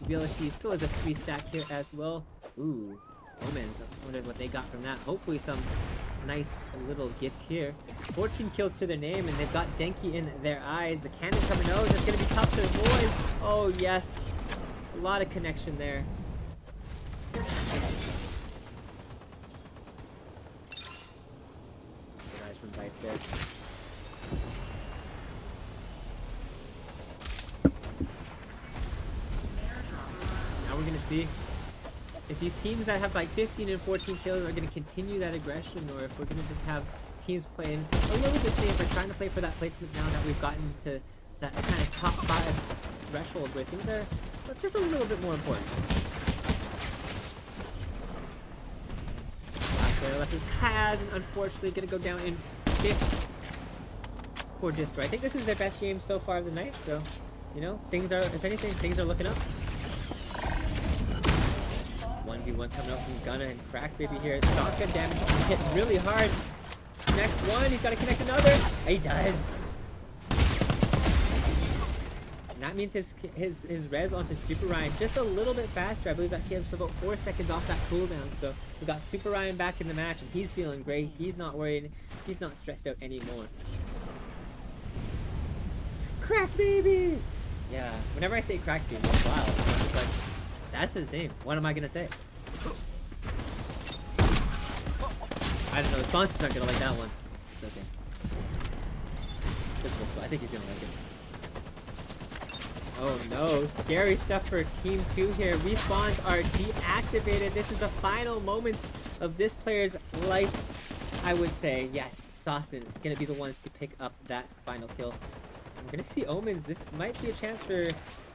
BLSC still has a 3 stack here as well. Ooh. Omens, I wonder what they got from that. Hopefully some nice little gift here. 14 kills to their name, and they've got Denki in their eyes. The cannon coming out. It's going to be tough to avoid. Oh, yes. A lot of connection there. Guys from Vice there. Now we're going to see if these teams that have like 15 and 14 kills are going to continue that aggression, or if we're going to just have teams playing a little bit safer, trying to play for that placement now that we've gotten to that kind of top 5 threshold where things are just a little bit more important. Last player left is Kaz, and unfortunately going to go down in 5th. Poor Disco. I think this is their best game so far of the night, so, you know, things are, if anything, things are looking up. 1v1 coming out from Gunna and Crack Baby here. Shotgun damage hit really hard. Next one, he's got to connect another. He does. And that means his res onto Super Ryan just a little bit faster. I believe that gives about 4 seconds off that cooldown. So we got Super Ryan back in the match, and he's feeling great. He's not worried. He's not stressed out anymore. Crack Baby. Yeah. Whenever I say Crack Baby, it's wild. It's like, that's his name. What am I gonna say? I don't know. The sponsors aren't gonna like that one. It's okay. I think he's gonna like it. Oh no! Scary stuff for Team 2 here. Respawns are deactivated. This is the final moments of this player's life. I would say yes. Saucin gonna be the ones to pick up that final kill. I'm gonna see Omens. This might be a chance for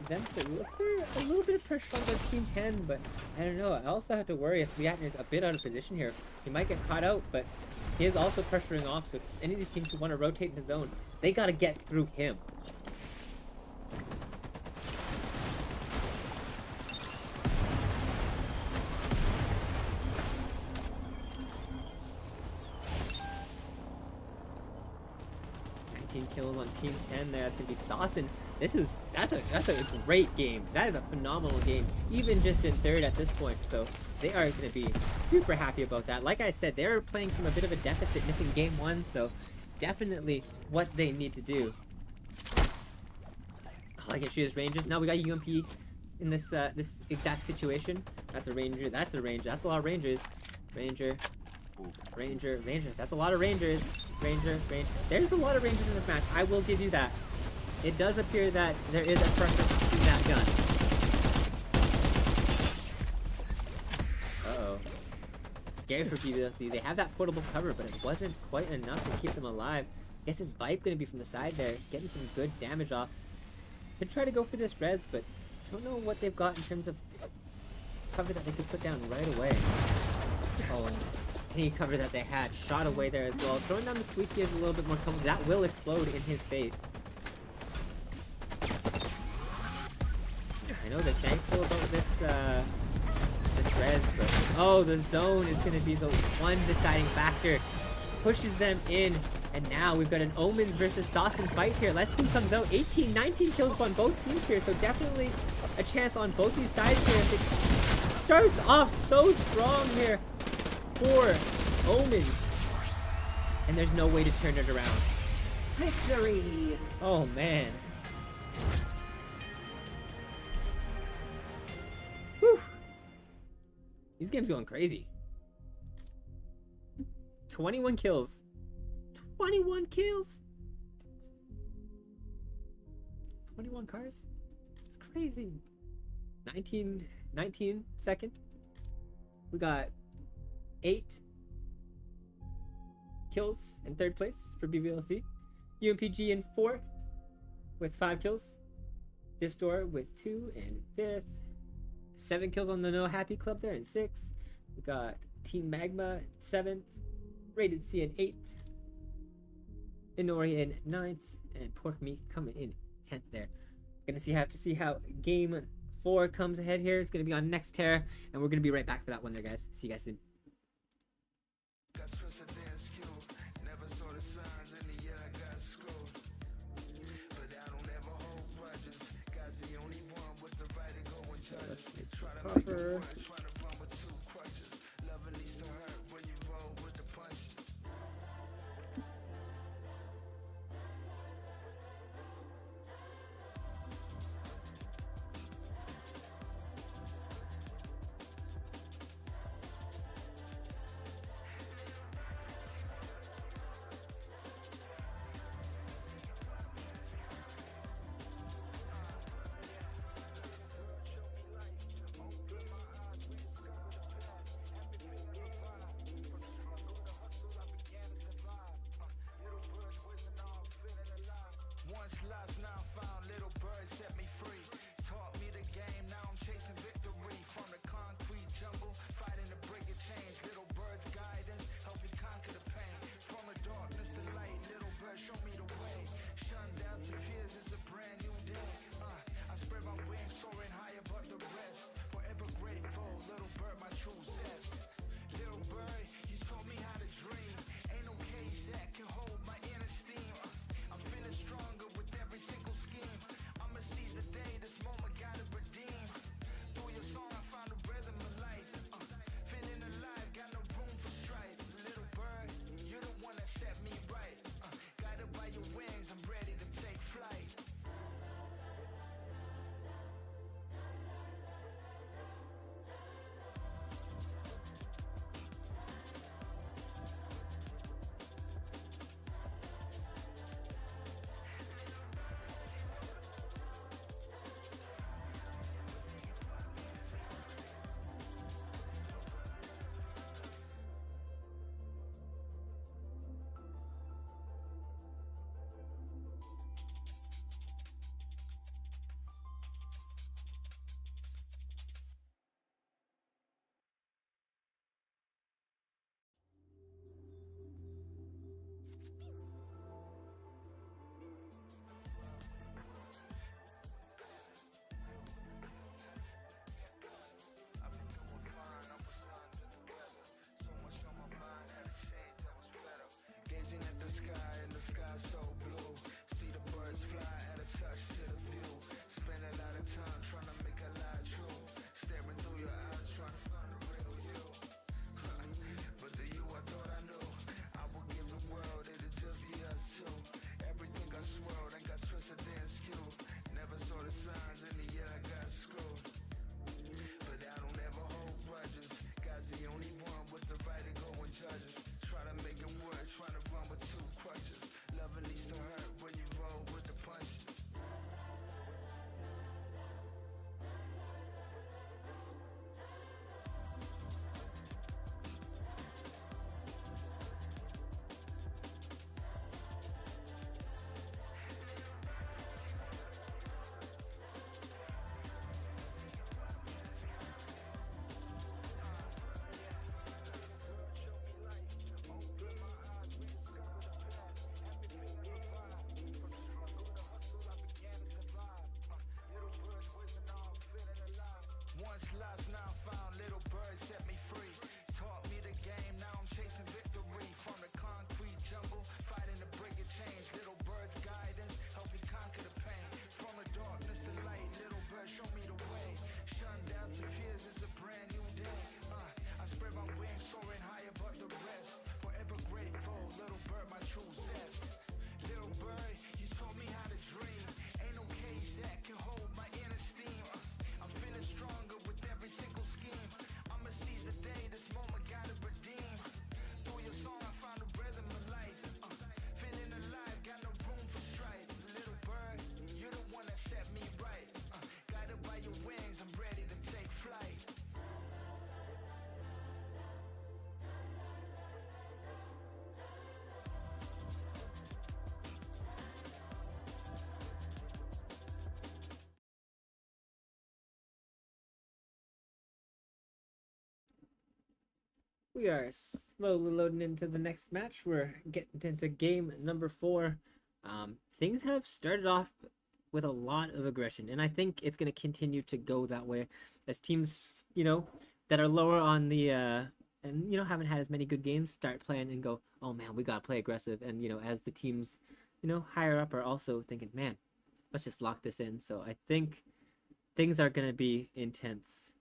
them to look for a little bit of pressure on Team 10, but I don't know. I also have to worry if Liatner's a bit out of position here. He might get caught out, but he is also pressuring off, so any of these teams who want to rotate in the zone, they gotta get through him. 13 kills on Team 10 there. That's gonna be Saucin. That's a great game. That is a phenomenal game, even just in third at this point. So they are gonna be super happy about that. Like I said, they're playing from a bit of a deficit, missing game 1. So definitely what they need to do. I like it. She has ranges. Now we got UMP in this this exact situation. That's a ranger. That's a ranger. That's a lot of rangers. Ranger. Ranger. That's a lot of rangers. Ranger. There's a lot of rangers in this match. I will give you that. It does appear that there is a preference to that gun. Uh-oh. Scary for BBLC. They have that portable cover, but it wasn't quite enough to keep them alive. Guess his Vipe gonna be from the side there, getting some good damage off. Could try to go for this res, but I don't know what they've got in terms of cover that they could put down right away. Oh, and any cover that they had shot away there as well. Throwing down the squeaky is a little bit more comfortable. That will explode in his face. I know they're thankful about this res, but oh, the zone is going to be the one deciding factor. Pushes them in, and now we've got an Omens versus Saucin fight here. Let's team comes out 18, 19 kills on both teams here, so definitely a chance on both these sides here. It starts off so strong here for Omens, and there's no way to turn it around. Victory! Oh man. Whew. These games going crazy. 21 kills. 21 kills. 21 cars. It's crazy. 19 second. We got 8 kills in third place for BBLC. UMPG in 4th with 5 kills. Distor with 2 in 5th. 7 kills on the No Happy Club there in 6th. We got Team Magma 7th. Rated C in 8th. Inori in 9th. And Pork Meat coming in 10th there. Gonna have to see how game 4 comes ahead here. It's gonna be on next Terra, and we're gonna be right back for that one there, guys. See you guys soon. Cover. We are slowly loading into the next match. We're getting into game number 4. Things have started off with a lot of aggression, and I think it's going to continue to go that way as teams, that are lower on the and haven't had as many good games start playing and go, oh man, we gotta play aggressive. And as the teams, higher up are also thinking, man, let's just lock this in. So I think things are gonna be intense,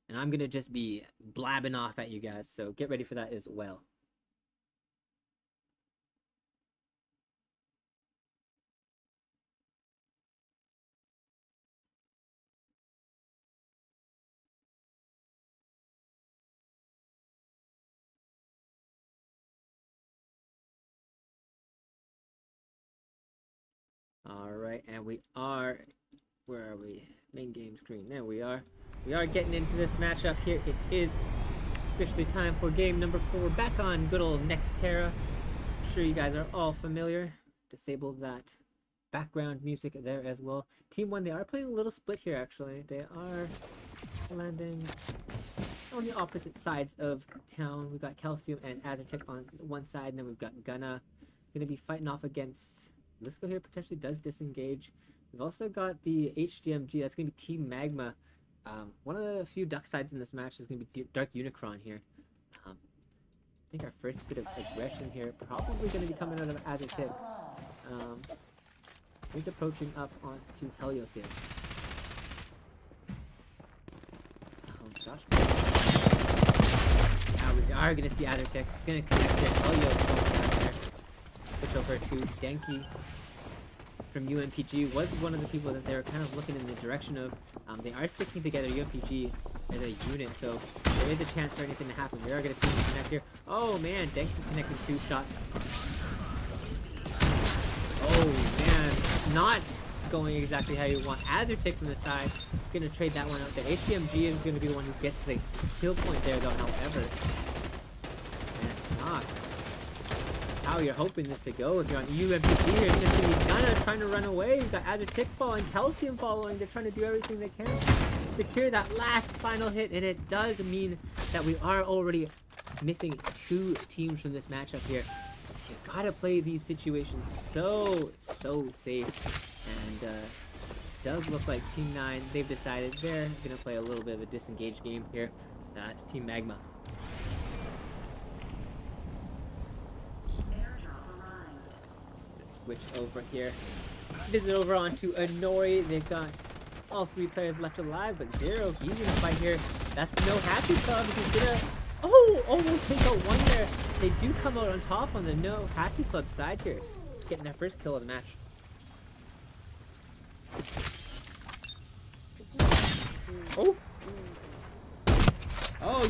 and I'm gonna just be blabbing off at you guys. So get ready for that as well. All right, and we are, where are we? Main game screen. There we are. We are getting into this matchup here. It is officially time for game number 4. Back on good old Nextera. I'm sure you guys are all familiar. Disable that background music there as well. Team 1, they are playing a little split here actually. They are landing on the opposite sides of town. We've got Calcium and Azertic on one side, and then we've got Gunna gonna be fighting off against Lisco here. Potentially does disengage. We've also got the HDMG. That's gonna be Team Magma. One of the few duck sides in this match is gonna be Dark Unicron here. I think our first bit of aggression here probably gonna be coming out of Azertic. He's approaching up onto Helios here. Oh gosh. Now we are gonna see Azertic. Gonna connect to Helios down there. Switch over to Denki from UMPG. Was one of the people that they were kind of looking in the direction of. They are sticking together, UMPG as a unit, so there is a chance for anything to happen. We are going to see him connect here. Oh man, Denki connecting 2 shots. Oh man, not going exactly how you want. Azertic from the side, going to trade that one out there. HDMG is going to be the one who gets the kill point there though, however. Man, not how you're hoping this to go. If you're on UMPG here, it's just gonna be Gunna trying to run away. You've got Azertic following, Calcium following. They're trying to do everything they can to secure that last final hit, and it does mean that we are already missing 2 teams from this matchup here. You gotta play these situations so safe, and does look like Team 9, they've decided they're gonna play a little bit of a disengaged game here. It's Team Magma. Switch over here. Visit over onto Anori. They've got all 3 players left alive, but Zero, he's gonna fight here. That's no Happy Club. He's gonna almost take out one there. They do come out on top on the no Happy Club side here, getting their first kill of the match. Oh,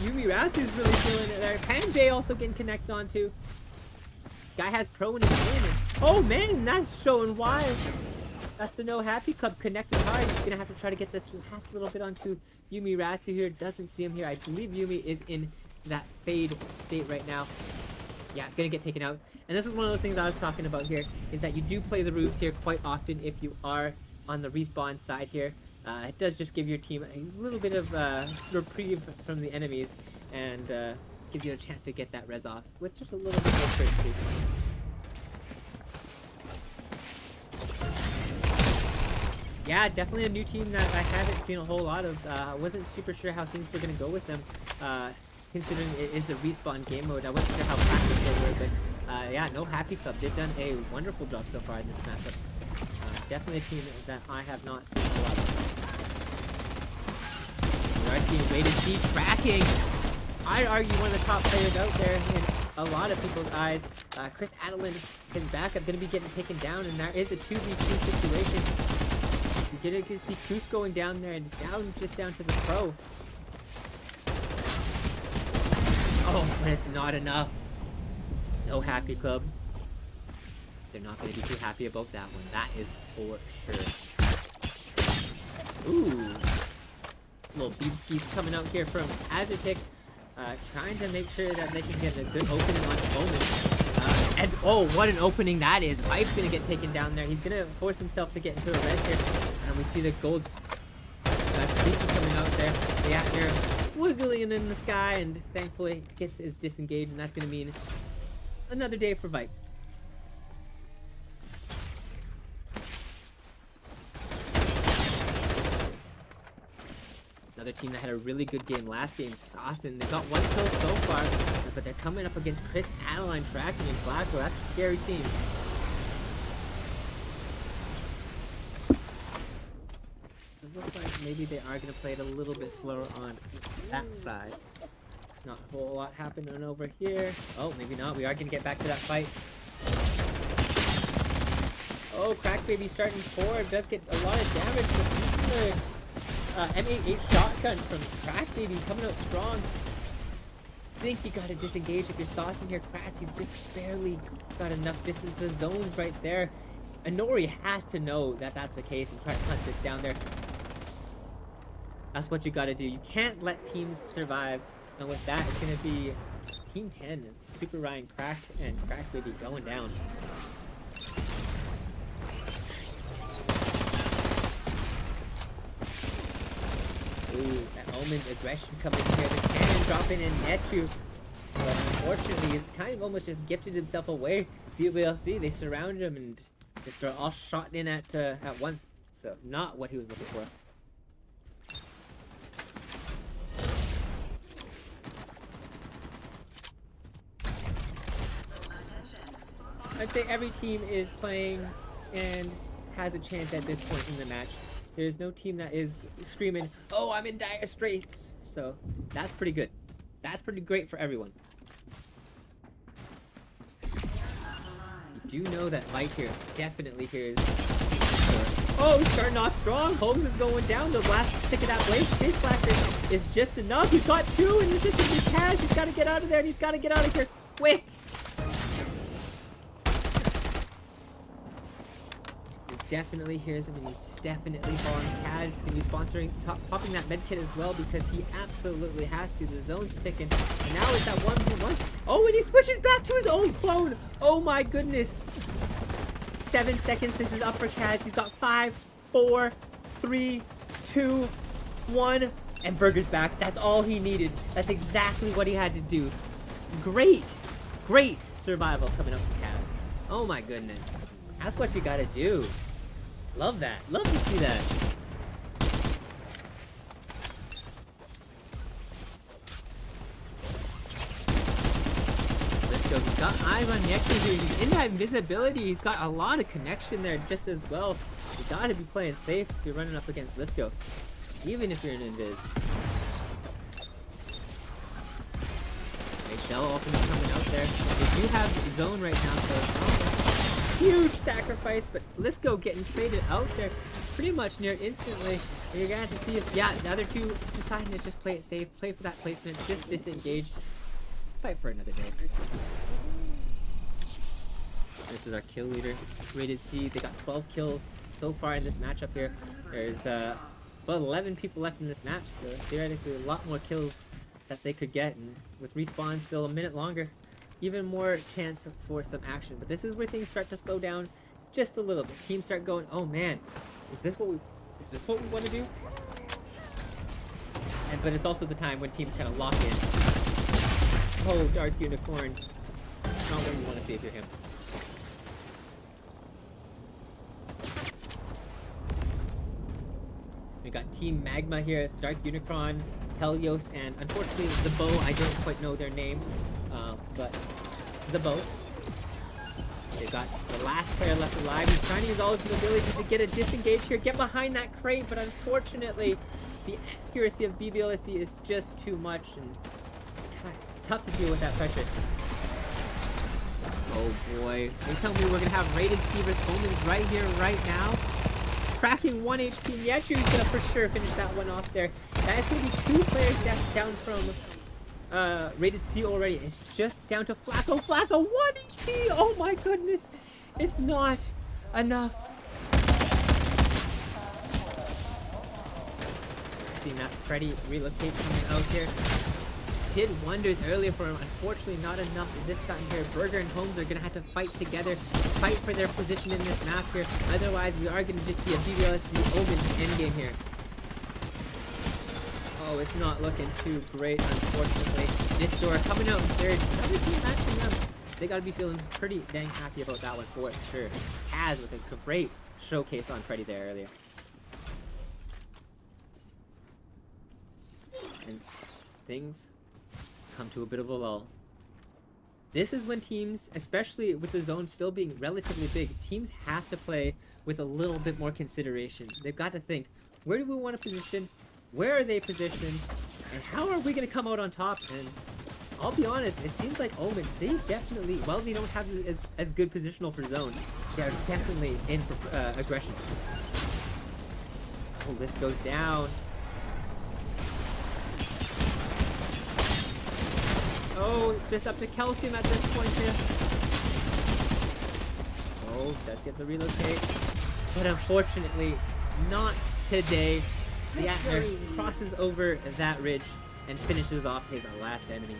Yumi Rasu's really feeling it there. Panjay also getting connected onto. Guy has pro in his game. Oh man, that's showing why. That's the no Happy Club connected hard. He's gonna have to try to get this last little bit onto Yumi Rasu here. Doesn't see him here. I believe Yumi is in that fade state right now. Yeah, gonna get taken out. And this is one of those things I was talking about here, is that you do play the roofs here quite often if you are on the respawn side here. It does just give your team a little bit of reprieve from the enemies, and gives you a chance to get that res off with just a little bit more courtesy. Yeah, definitely a new team that I haven't seen a whole lot of. Wasn't super sure how things were going to go with them, considering it is the respawn game mode. I wasn't sure how practice they were, but yeah, no Happy Club. They've done a wonderful job so far in this matchup. Definitely a team that I have not seen a lot of. We are seeing Rated G tracking. I'd argue one of the top players out there in a lot of people's eyes. Chris Adelin, his backup, going to be getting taken down, and there is a 2v2 situation. You're going to see Koos going down there, and just down to the pro. Oh, but it's not enough. No Happy Club. They're not going to be too happy about that one. That is for sure. Ooh. Little beatskis coming out here from Azertic. Trying to make sure that they can get a good opening on the moment. And oh, what an opening that is. Pipe's gonna get taken down there. He's gonna force himself to get into a res here. And we see the gold squeaky coming out there. Yeah, here. wiggling in the sky, and thankfully gets his disengaged, and that's going to mean another day for Vike. Another team that had a really good game last game, Saucin. They got 1 kill so far, but they're coming up against Chris, Adeline, Tracking, and Flacco. That's a scary team. It looks like maybe they are going to play it a little bit slower on that side. Not a whole lot happening over here. Oh, maybe not. We are going to get back to that fight. Oh, Crack Baby starting forward. Does get a lot of damage, but using the M88 shotgun from Crack Baby coming out strong. I think you got to disengage if you're saucing here. Crack, he's just barely got enough distance. The zone's right there. Inori has to know that that's the case and try to hunt this down there. That's what you got to do. You can't let teams survive. And with that, it's going to be Team 10 and Super Ryan Cracked and Crack Baby going down. Ooh, that Omen's aggression coming here. The cannon dropping in Netu. But unfortunately, he's kind of almost just gifted himself away. BBLC, they surround him and just are all shot in at once. So not what he was looking for. I'd say every team is playing and has a chance at this point in the match. There's no team that is screaming, "Oh, I'm in dire straits." So that's pretty good. That's pretty great for everyone. You do know that Mike here definitely here is. Oh, he's starting off strong. Holmes is going down. The last tick of that blade. Space Blaster is just enough. He's got 2 and he's just in his cash. He's got to get out of there and he's got to get out of here quick. Definitely hears him and he's definitely following. Kaz is going to be sponsoring, popping that medkit as well because he absolutely has to. The zone's ticking. And now it's that 1v1. Oh, and he switches back to his own clone. Oh my goodness. 7 seconds. This is up for Kaz. He's got 5, 4, 3, 2, 1. And Burger's back. That's all he needed. That's exactly what he had to do. Great, great survival coming up from Kaz. Oh my goodness. That's what you gotta do. Love that. Love to see that. Let's go. He's got eyes on Nektar here. He's in that invisibility. He's got a lot of connection there just as well. You gotta be playing safe if you're running up against Lisco. Even if you're in invis. Shell ultimate coming out there. They do have zone right now, so huge sacrifice, but Lisco getting traded out there pretty much near instantly. And you're gonna have to see if, yeah, the other two deciding to just play it safe, play for that placement, just disengage, fight for another day. This is our kill leader, rated C. They got 12 kills so far in this matchup here. There's about 11 people left in this match, so theoretically a lot more kills that they could get, and with respawn still a minute longer, even more chance for some action. But this is where things start to slow down just a little bit. Teams start going, "Oh man, is this what we want to do?" But it's also the time when teams kind of lock in. Oh, Dark Unicorn, not what you want to see if you're him. We got Team Magma here. It's Dark Unicron, Helios, and unfortunately the Bow. I don't quite know their name. But the Bow. They've got the last player left alive. He's trying to use all his abilities to get a disengage here, get behind that crate, but unfortunately, the accuracy of BBLSC is just too much, and it's tough to deal with that pressure. Oh boy. They tell me we're gonna have rated C versus Omens right here, right now. Tracking 1 HP. Nietzsche's gonna for sure finish that one off there. That is gonna be 2 players down from rated C already. It's just down to Flacco. Flacco, 1 HP! Oh my goodness! It's not enough. Seeing that Freddy relocate coming out here. Did wonders earlier for him. Unfortunately, not enough this time here. Burger and Holmes are going to have to fight together, fight for their position in this map here. Otherwise, we are going to just see a BBLSC Omen endgame here. Oh Oh, it's not looking too great, unfortunately. This door coming out in third. Another team matching them. They gotta be feeling pretty dang happy about that one for sure. Kaz with a great showcase on Freddy there earlier. And things come to a bit of a lull. This is when teams, especially with the zone still being relatively big, teams have to play with a little bit more consideration. They've got to think, where do we want to position? Where are they positioned? And how are we going to come out on top? And I'll be honest, it seems like Omens, they definitely, while they don't have as good positional for zones, they are definitely in for aggression. Oh, this goes down. Oh, it's just up to Calcium at this point here. Oh, does get the relocate. But unfortunately, not today. The Atner crosses over that ridge and finishes off his last enemy.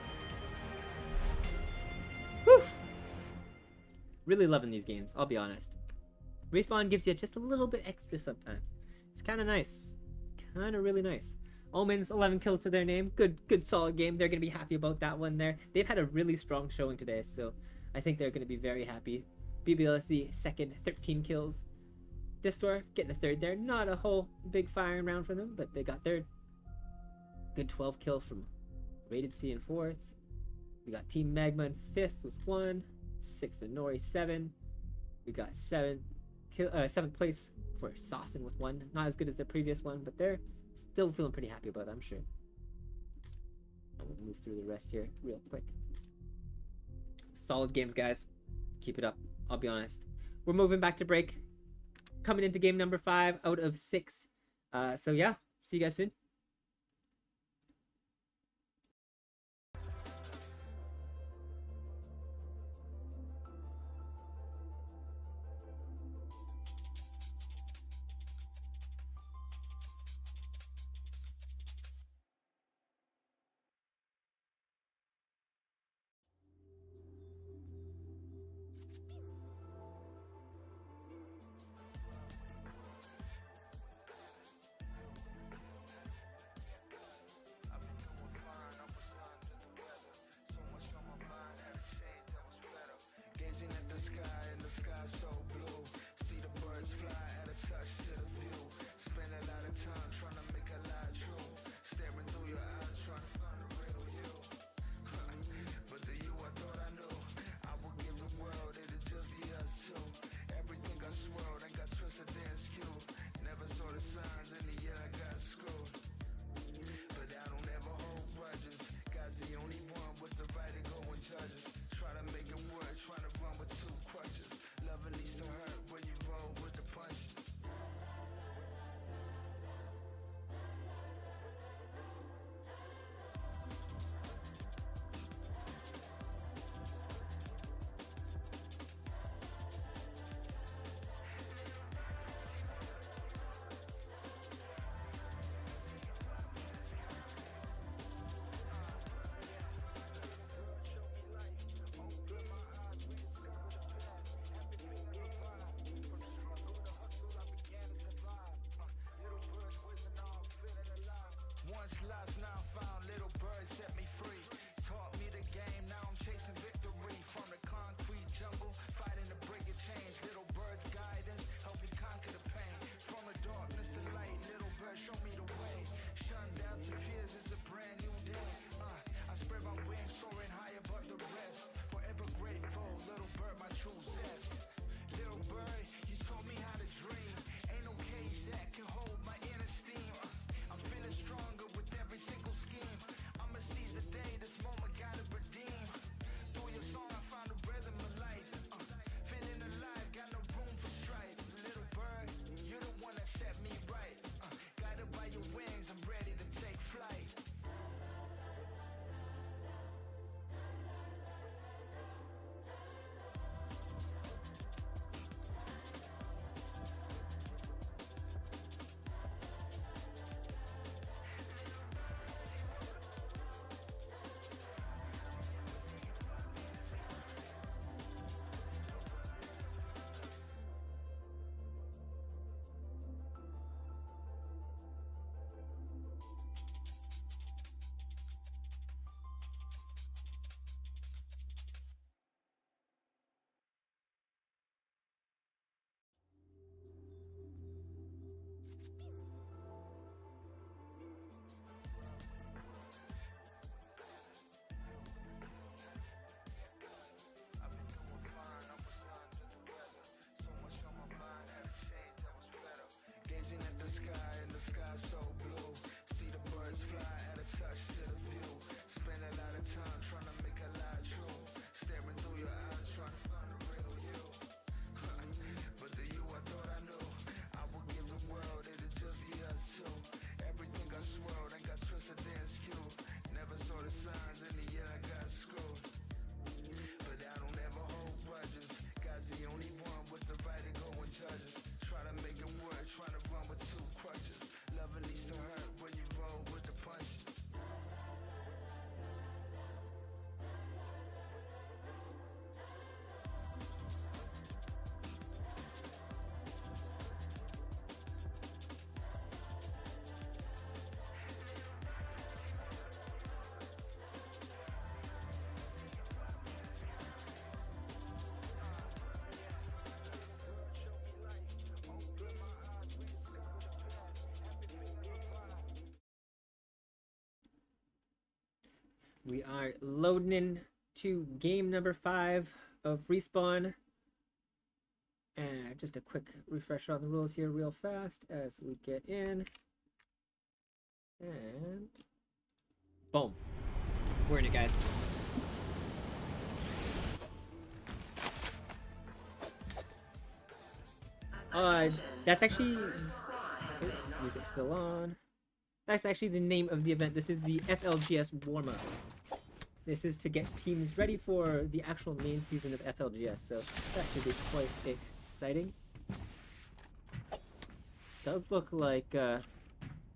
Whew! Really loving these games, I'll be honest. Respawn gives you just a little bit extra sometimes. It's kind of nice. Kind of really nice. Omens, 11 kills to their name. Good solid game. They're going to be happy about that one there. They've had a really strong showing today, so I think they're going to be very happy. BBLSC, second, 13 kills. Distor, getting a third there. Not a whole big firing round for them, but they got third. Good 12 kill from Rated C in fourth. We got Team Magma in fifth with 1. 6th and Nori, 7. We got 7th place for Saucin with 1. Not as good as the previous one, but they're still feeling pretty happy about it, I'm sure. I'm gonna move through the rest here real quick. Solid games, guys. Keep it up. I'll be honest. We're moving back to break. Coming into game number 5 out of 6. So yeah, see you guys soon. We are loading in to game number 5 of Respawn. And just a quick refresher on the rules here real fast as we get in. And boom. We're in it, guys. That's actually... Oh, music's still on. That's actually the name of the event. This is the FLGS warm-up. This is to get teams ready for the actual main season of FLGS, so that should be quite exciting. Does look like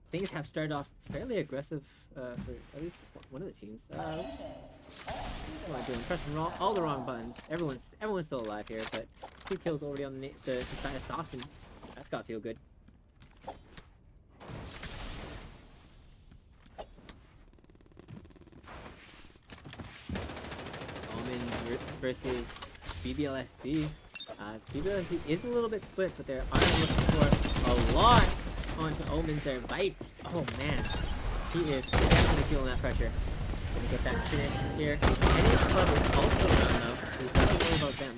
things have started off fairly aggressive for at least one of the teams. What am I doing? Pressing all the wrong buttons. Everyone's still alive here, but 2 kills already on the side of Sauce, and that's gotta feel good. Versus BBLSC. BBLSC is a little bit split, but they're looking for a lot onto Omens there. Vipe, oh man, he is definitely feeling that pressure. Gonna get that finish here. And his club is also around though, so we gotta worry about them.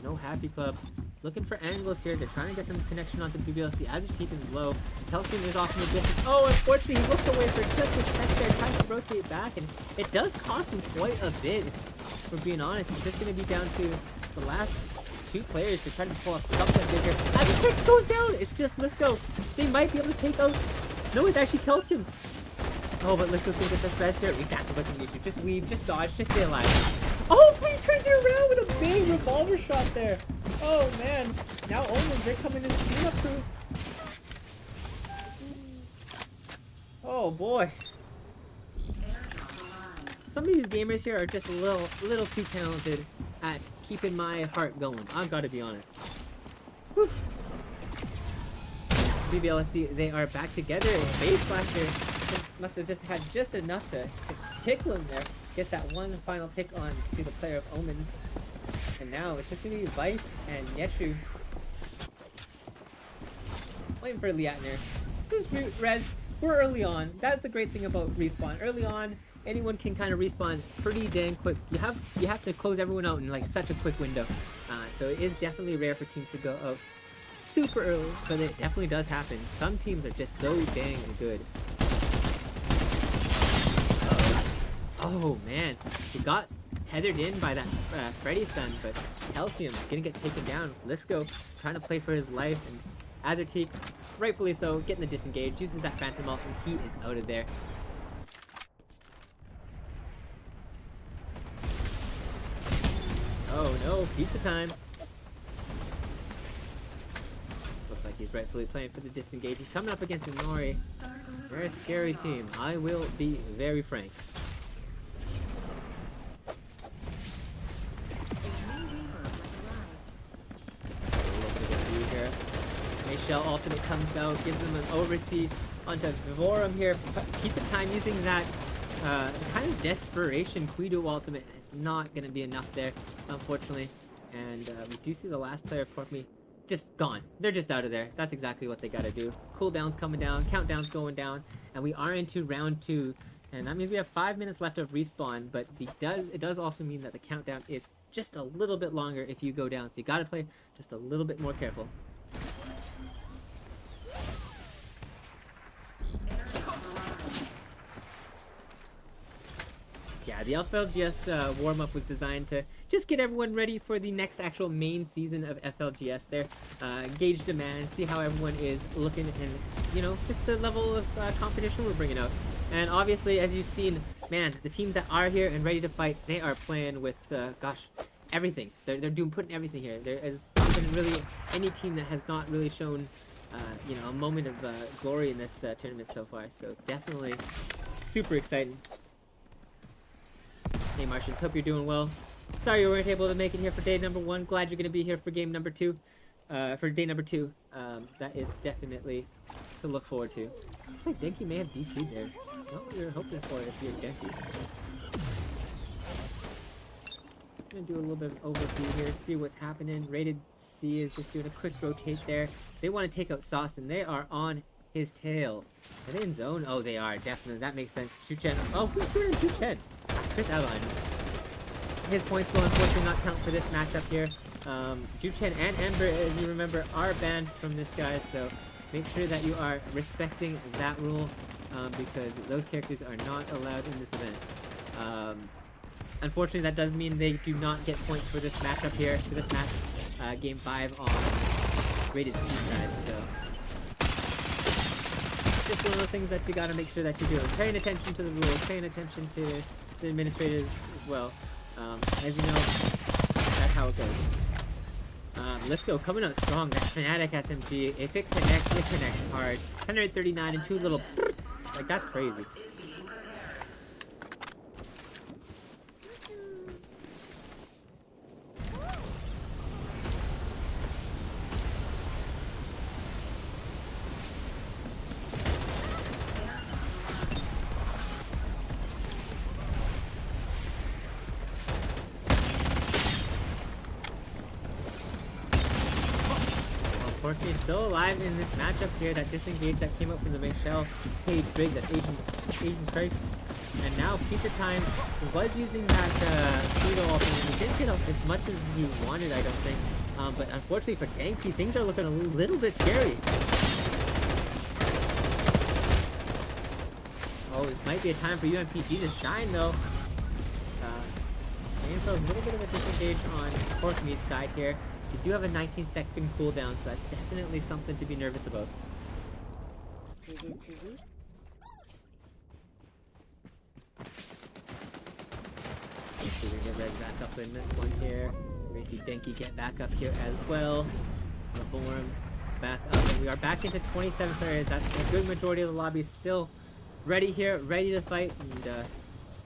No happy club. Looking for angles here. They're trying to get some connection onto BBLC. Azerteek is low. Telsium is off in the distance. Oh, unfortunately, he looks away for just a sec there, trying to rotate back, and it does cost him quite a bit. For being honest, it's just going to be down to the last 2 players to try to pull off something big here. Azerteek goes down. It's just Lisco. They might be able to take out. No, it's actually Telsium. Oh, but Lisco's going to get this best here. Exactly what's in nature. Just weave, just dodge, just stay alive. Oh, but he turns it around with a big revolver shot there. Oh man, now Omens, they're coming in speed up through. Oh boy. Some of these gamers here are just a little too talented at keeping my heart going. I've got to be honest. Whew. BBLSC, they are back together. Base Blaster must have just had just enough to tickle him there. Gets that one final tick on to the player of Omens. And now it's just going to be Vipe and Yetru. Waiting for Liatner. Who's res? We're early on. That's the great thing about Respawn. Early on, anyone can kind of respawn pretty dang quick. You have to close everyone out in like such a quick window. So it is definitely rare for teams to go out super early, but it definitely does happen. Some teams are just so dang good. Oh man, he got tethered in by that Freddy stun, but Telsium gonna get taken down. Lisco trying to play for his life, and Azerteek, rightfully so, getting the disengage, uses that Phantom ult, and he is out of there. Oh no, pizza time. Looks like he's rightfully playing for the disengage. He's coming up against Inori. They're a scary team, I will be very frank. Shell ultimate comes out, gives him an overseed onto Vivorum here. Pizza time using that kind of desperation Quido ultimate is not going to be enough there, unfortunately. And we do see the last player, Porkme, just gone. They're just out of there. That's exactly what they got to do. Cooldown's coming down, countdown's going down, and we are into round 2. And that means we have 5 minutes left of respawn, but it does also mean that the countdown is just a little bit longer if you go down. So you got to play just a little bit more careful. Yeah, the FLGS warm-up was designed to just get everyone ready for the next actual main season of FLGS there. Gauge demand, see how everyone is looking, and, you know, just the level of competition we're bringing out. And obviously, as you've seen, man, the teams that are here and ready to fight, they are playing with, gosh, everything. They're putting everything here. There has been really any team that has not really shown, you know, a moment of glory in this tournament so far. So definitely super exciting. Hey Martians, hope you're doing well. Sorry you weren't able to make it here for day number 1. Glad you're going to be here for game number 2. For day number 2. That is definitely to look forward to. Looks like Denki may have DC'd there. Not what we were hoping for if you're Denki. Gonna do a little bit of overview here, see what's happening. Rated C is just doing a quick rotate there. They want to take out Sauce, and they are on his tail. Are they in zone? Oh, they are, definitely. That makes sense. Juchen. Oh, who's doing Juchen? Chris Allen. His points will unfortunately not count for this matchup here. Juchen and Ember, as you remember, are banned from this, guys, so make sure that you are respecting that rule, because those characters are not allowed in this event. Unfortunately, that does mean they do not get points for this matchup here, for this match, Game 5 on rated C side, so just one of those things that you gotta make sure that you're doing. Paying attention to the rules, paying attention to the administrators as well. As you know, that's how it goes. Let's go, coming out strong, that Fnatic SMG. If it connects hard. 139 and 2 little, like, that's crazy. Unfortunately, still alive in this matchup here. That disengage that came up from the Michelle Page Brig, that Asian Christ. And now Pizza Time was using that pseudo ult, and he didn't get as much as he wanted, I don't think. But unfortunately for Genki, things are looking a little bit scary. Oh, this might be a time for UMPG to shine though. A little bit of a disengage on Porky's side here. You do have a 19-second cooldown, so that's definitely something to be nervous about. So we're gonna get Red back up in this one here. We're gonna see Denki get back up here as well. Reform back up, and we are back into 27 players. That's a good majority of the lobby still ready here, ready to fight, and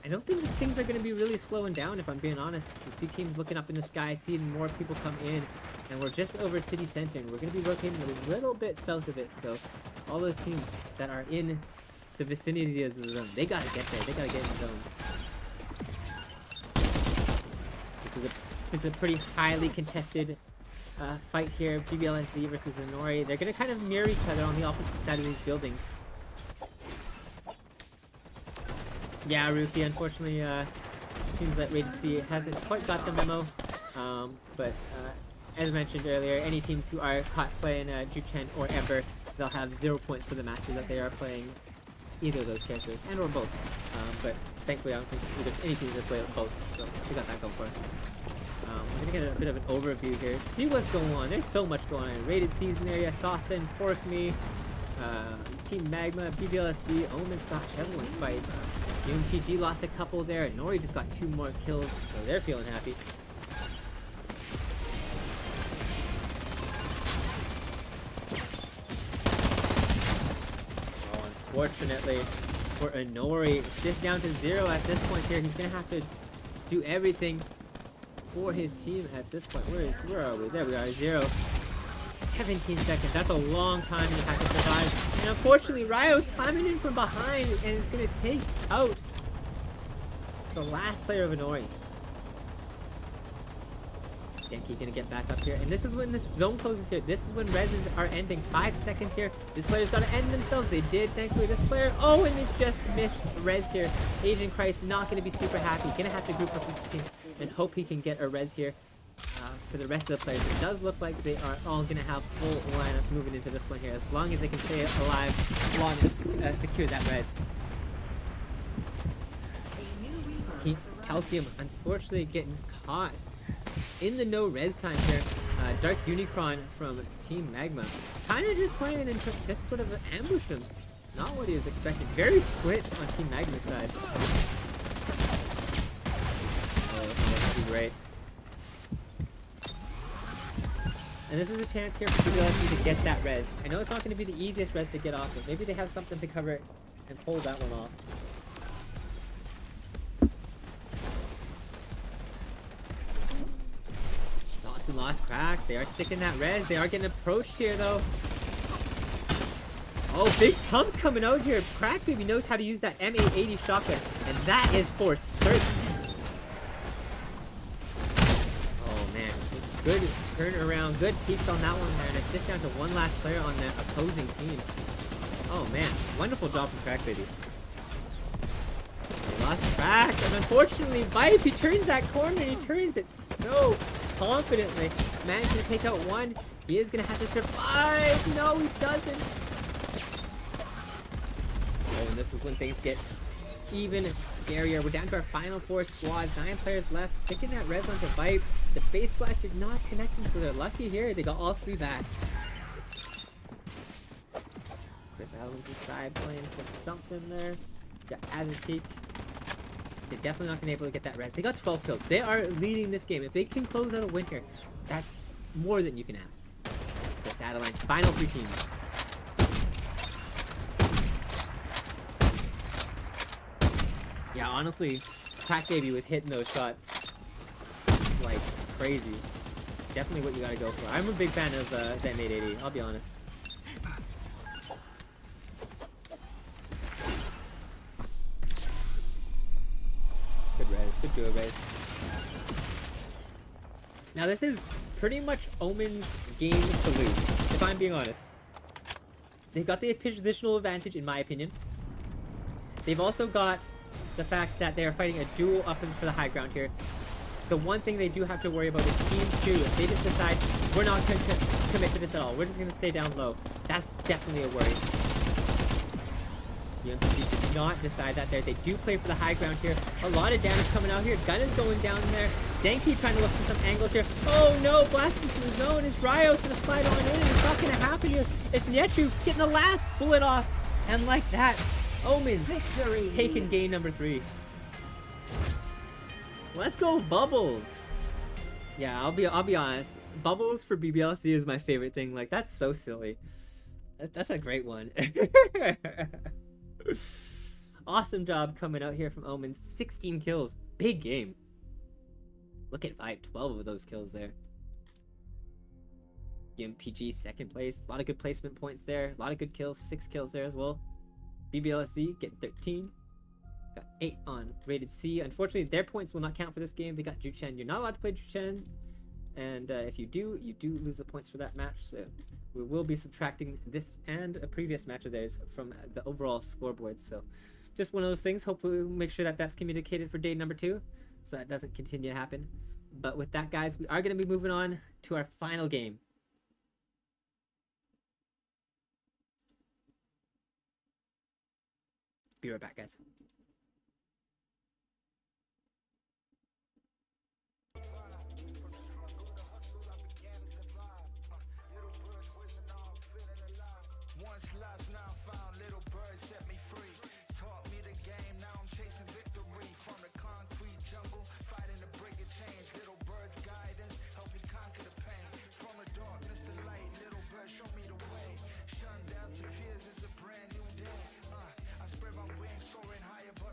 I don't think things are going to be really slowing down, if I'm being honest. We see teams looking up in the sky, seeing more people come in, and we're just over city center. We're going to be rotating a little bit south of it, so all those teams that are in the vicinity of the zone, they got to get there. They got to get in the zone. This is a pretty highly contested fight here. BBLSD versus Inori. They're going to kind of mirror each other on the opposite side of these buildings. Yeah, Ruki, unfortunately, seems that Rated C hasn't quite got the memo. But as mentioned earlier, any teams who are caught playing Juchen or Ember, they'll have 0 points for the matches that they are playing either of those characters, and or both. But thankfully, I don't think there's any teams that play both, so we got that going for us. We're gonna get a bit of an overview here. See what's going on. There's so much going on. Rated C's in area, Saucin, Pork Me, Team Magma, BBLSD, Omens, gosh, everyone's fighting. UMPG lost a couple there, and Nori just got 2 more kills, so they're feeling happy. Oh, unfortunately for Inori, it's just down to 0 at this point here. He's gonna have to do everything for his team at this point. Where are we? There we are, 0. 17 seconds. That's a long time you have to survive. And unfortunately, Ryo's climbing in from behind and is going to take out the last player of Inori. Genki going to get back up here. And this is when this zone closes here. This is when reses are ending. 5 seconds here. This player's got to end themselves. They did, thankfully. This player, oh, and it just missed res here. Asian Christ not going to be super happy. Going to have to group up with his team and hope he can get a res here. For the rest of the players, it does look like they are all going to have full lineups moving into this one here, as long as they can stay alive long enough to secure that res. Team Calcium unfortunately getting caught in the no res time here. Dark Unicron from Team Magma kind of just playing and just sort of ambushed him. Not what he was expecting. Very split on Team Magma's side. Oh, that'd be great. And this is a chance here for BBLSD to get that res. I know it's not going to be the easiest res to get off, but maybe they have something to cover it and pull that one off. Saucin lost crack. They are sticking that res. They are getting approached here, though. Oh, big pumps coming out here. Crack Baby knows how to use that M880 shotgun, and that is for certain. Oh, man. Good turn around, good peaks on that one there, and it's just down to one last player on the opposing team. Oh man, wonderful job from Crack Baby. He lost track, and unfortunately, Vipe, he turns that corner, and he turns it so confidently. Managed to take out one. He is gonna have to survive. No, he doesn't. Oh, and this is when things get even scarier. We're down to our final 4 squads. 9 players left. Sticking that res onto Vipe. The base blaster not connecting, so they're lucky here. They got all 3 back. Chris Allen's inside playing for something there. Got Azteek. They're definitely not gonna be able to get that res. They got 12 kills. They are leading this game. If they can close out a win here, that's more than you can ask. Chris Adeline, final 3 teams. Yeah, honestly, Crack Baby was hitting those shots like crazy. Definitely what you gotta go for. I'm a big fan of that mate 80, I'll be honest. Good res, good duo res. Now this is pretty much Omen's game to lose, if I'm being honest. They've got the positional advantage, in my opinion. They've also got the fact that they are fighting a duel up for the high ground here. The one thing they do have to worry about is Team 2. If they just decide, we're not going to commit to this at all, we're just going to stay down low, that's definitely a worry. The MPG did not decide that there. They do play for the high ground here. A lot of damage coming out here. Gun is going down there. Denki trying to look for some angles here. Oh no, blasting through the zone. Is Ryo's going to slide on in? It's not going to happen here. It's Nietzsche getting the last bullet off. And like that, Omen Victory. taking game number 3. Let's go Bubbles. Yeah, I'll be honest. Bubbles for BBLC is my favorite thing. Like, that's so silly. That's a great one. Awesome job coming out here from Omen. 16 kills. Big game. Look at Vibe. 12 of those kills there. MPG second place. A lot of good placement points there. A lot of good kills. 6 kills there as well. BBLSC getting 13. Got 8 on rated C. Unfortunately, their points will not count for this game. They got Juchen. You're not allowed to play Juchen. And if you do lose the points for that match. So we will be subtracting this and a previous match of theirs from the overall scoreboard. So just one of those things. Hopefully we'll make sure that that's communicated for day number 2. So that doesn't continue to happen. But with that, guys, we are going to be moving on to our final game. Be right back, guys. Once lost, now found. Little bird set me free. Taught me the game, now I'm chasing victory. From the concrete jungle, fighting to break the chains. Little bird's guidance help me conquer the pain. From the darkness to light, little bird show me the way. Shun down to fears, it's a brand new day. I spread my wings, soaring high above.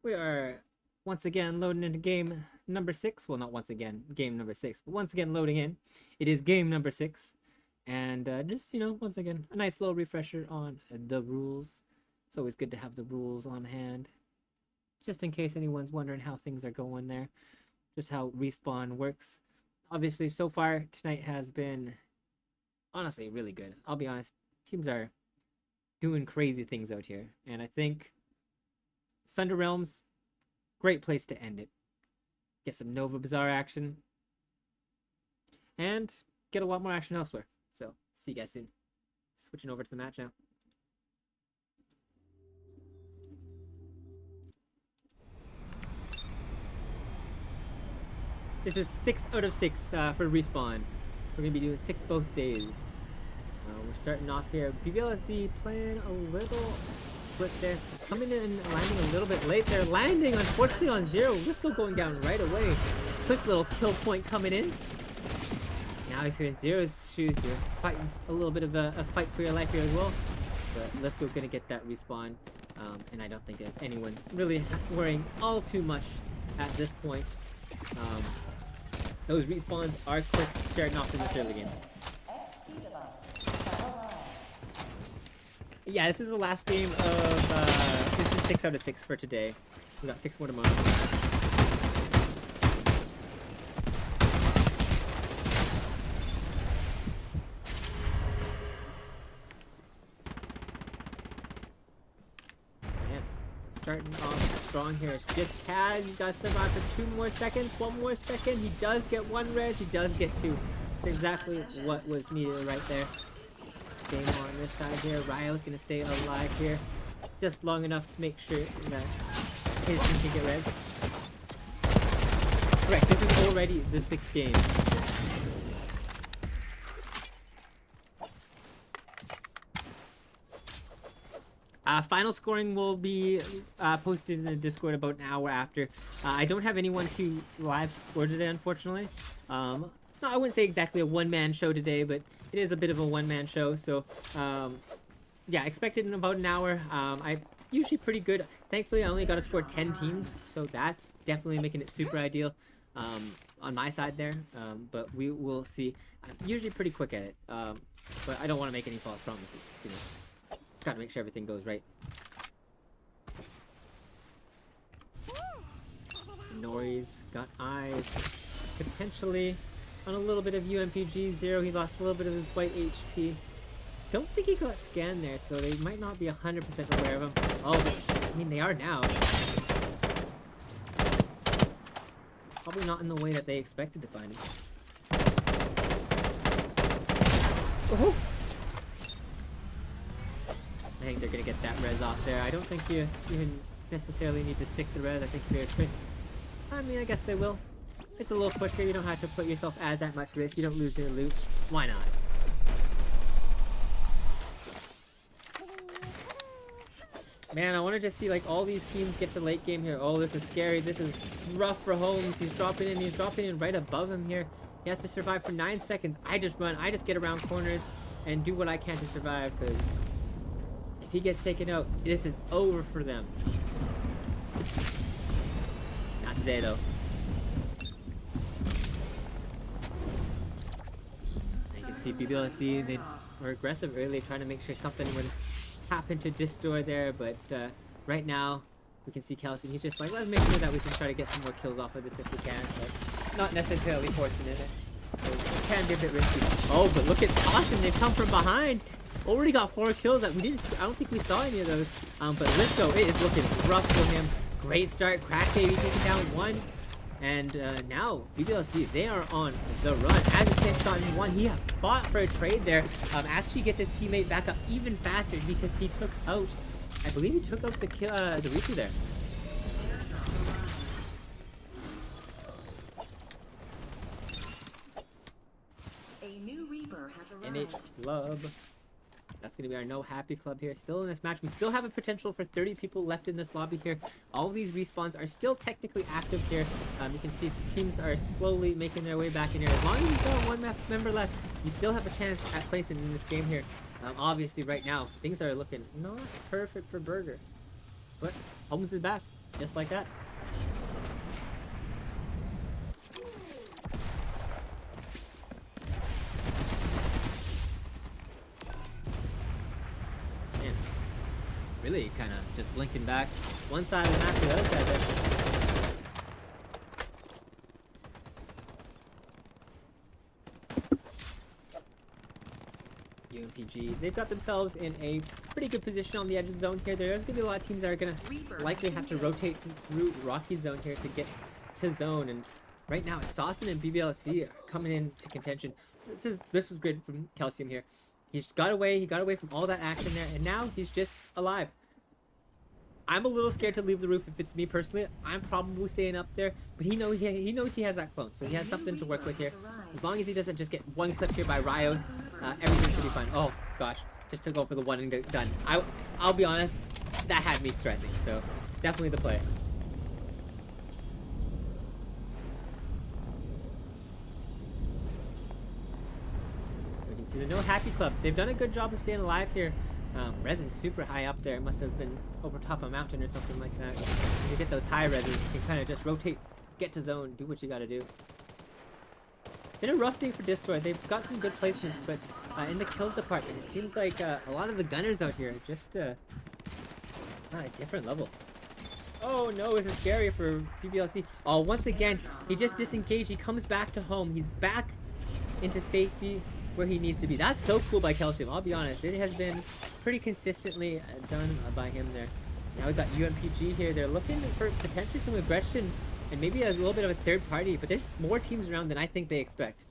We are once again loading into game number 6. Well, not once again, game number 6, but once again loading in. It is game number 6. And just, once again, a nice little refresher on the rules. It's always good to have the rules on hand. Just in case anyone's wondering how things are going there. Just how Respawn works. Obviously, so far, tonight has been, honestly, really good. I'll be honest, teams are doing crazy things out here. And I think Sunder Realms, great place to end it. Get some Nova Bazaar action. And get a lot more action elsewhere. So, see you guys soon. Switching over to the match now. This is 6 out of 6 for Respawn. We're going to be doing 6 both days. We're starting off here. BBLSD playing a little split there. Coming in and landing a little bit late there. Landing, unfortunately, on 0. Lisco going down right away. Quick little kill point coming in. Now if you're in Zero's shoes, you're fighting a little bit of a fight for your life here as well. But Lisco going to get that respawn. And I don't think there's anyone really worrying all too much at this point. Those respawns are quick starting off in this early game. Yeah, this is the last game of, this is 6 out of 6 for today. We got 6 more tomorrow. Man, starting off strong here. It's just Kaz. He's got to survive for 2 more seconds. 1 more second. He does get 1 res. He does get 2. That's exactly what was needed right there. Same on this side here. Ryo's gonna stay alive here. Just long enough to make sure that his team can get res. Correct, this is already the 6th game. Final scoring will be posted in the Discord about an hour after. I don't have anyone to live score today, unfortunately. No, I wouldn't say exactly a one-man show today, but it is a bit of a one-man show. So, yeah, expect it in about an hour. I'm usually pretty good. Thankfully, I only got to score 10 teams, so that's definitely making it super ideal on my side there. But we will see. I'm usually pretty quick at it, but I don't want to make any false promises. Got to make sure everything goes right. Nori's got eyes. Potentially on a little bit of UMPG. 0, he lost a little bit of his white HP. Don't think he got scanned there, so they might not be 100% aware of him. Oh, I mean, they are now. Probably not in the way that they expected to find him. Oh! I think they're going to get that res off there. I don't think you even necessarily need to stick the res. I think if you're Chris, I mean, I guess they will. It's a little quicker. You don't have to put yourself as at much risk. You don't lose your loot. Why not? Man, I want to just see like all these teams get to late game here. Oh, this is scary. This is rough for Holmes. He's dropping in. He's dropping in right above him here. He has to survive for 9 seconds. I just run. I just get around corners and do what I can to survive, because if he gets taken out, this is over for them. Not today, though. See BBLSC, they were aggressive early, trying to make sure something would happen to Distor there, but right now we can see Kelsey. He's just like, let's make sure that we can try to get some more kills off of this if we can, but not necessarily forcing it. It can be a bit risky. Oh, but look at Caution, they've come from behind. Already got 4 kills that we didn't. I don't think we saw any of those. But Lisco, it is looking rough for him. Great start. Crack Baby taking down 1. And now, BBLC, they are on the run. As it gets gotten 1, he fought for a trade there. Actually gets his teammate back up even faster because he took out, I believe he took out the Riku there. A new Reaper has arrived. NH Club. That's going to be our no happy club here. Still in this match. We still have a potential for 30 people left in this lobby here. All of these respawns are still technically active here. You can see teams are slowly making their way back in here. As long as you still have 1 member left, you still have a chance at placing in this game here. Obviously, right now, things are looking not perfect for Burger. But Holmes is back. Just like that. Man, really kind of just blinking back one side of the map to the other side there. UMPG, they've got themselves in a pretty good position on the edge of the zone here. There's going to be a lot of teams that are going to likely have to rotate through Rocky zone here to get to zone. And right now, Saucin and BBLC are coming into contention. This was good from Calcium here. He got away from all that action there, and now he's just alive. I'm a little scared to leave the roof if it's me personally. I'm probably staying up there, but he knows he has that clone, so he has something to work with here. As long as he doesn't just get one clip here by Ryo, everything should be fine. Oh gosh, just took over the one and done. I'll be honest, that had me stressing. So definitely the play. We can see the No Happy Club. They've done a good job of staying alive here. Resin's super high up there. It must have been over top of a mountain or something like that. When you get those high reses, you can kind of just rotate, get to zone, do what you gotta do. Been a rough day for Destroy. They've got some good placements, but in the kills department, it seems like a lot of the gunners out here are just on a different level. Oh no, is it scary for BBLC? Oh, once again, he just disengaged. He comes back to home. He's back into safety where he needs to be. That's so cool by Calcium, I'll be honest. It has been pretty consistently done by him there. Now we've got UMPG here. They're looking for potentially some aggression and maybe a little bit of a third party, but there's more teams around than I think they expect.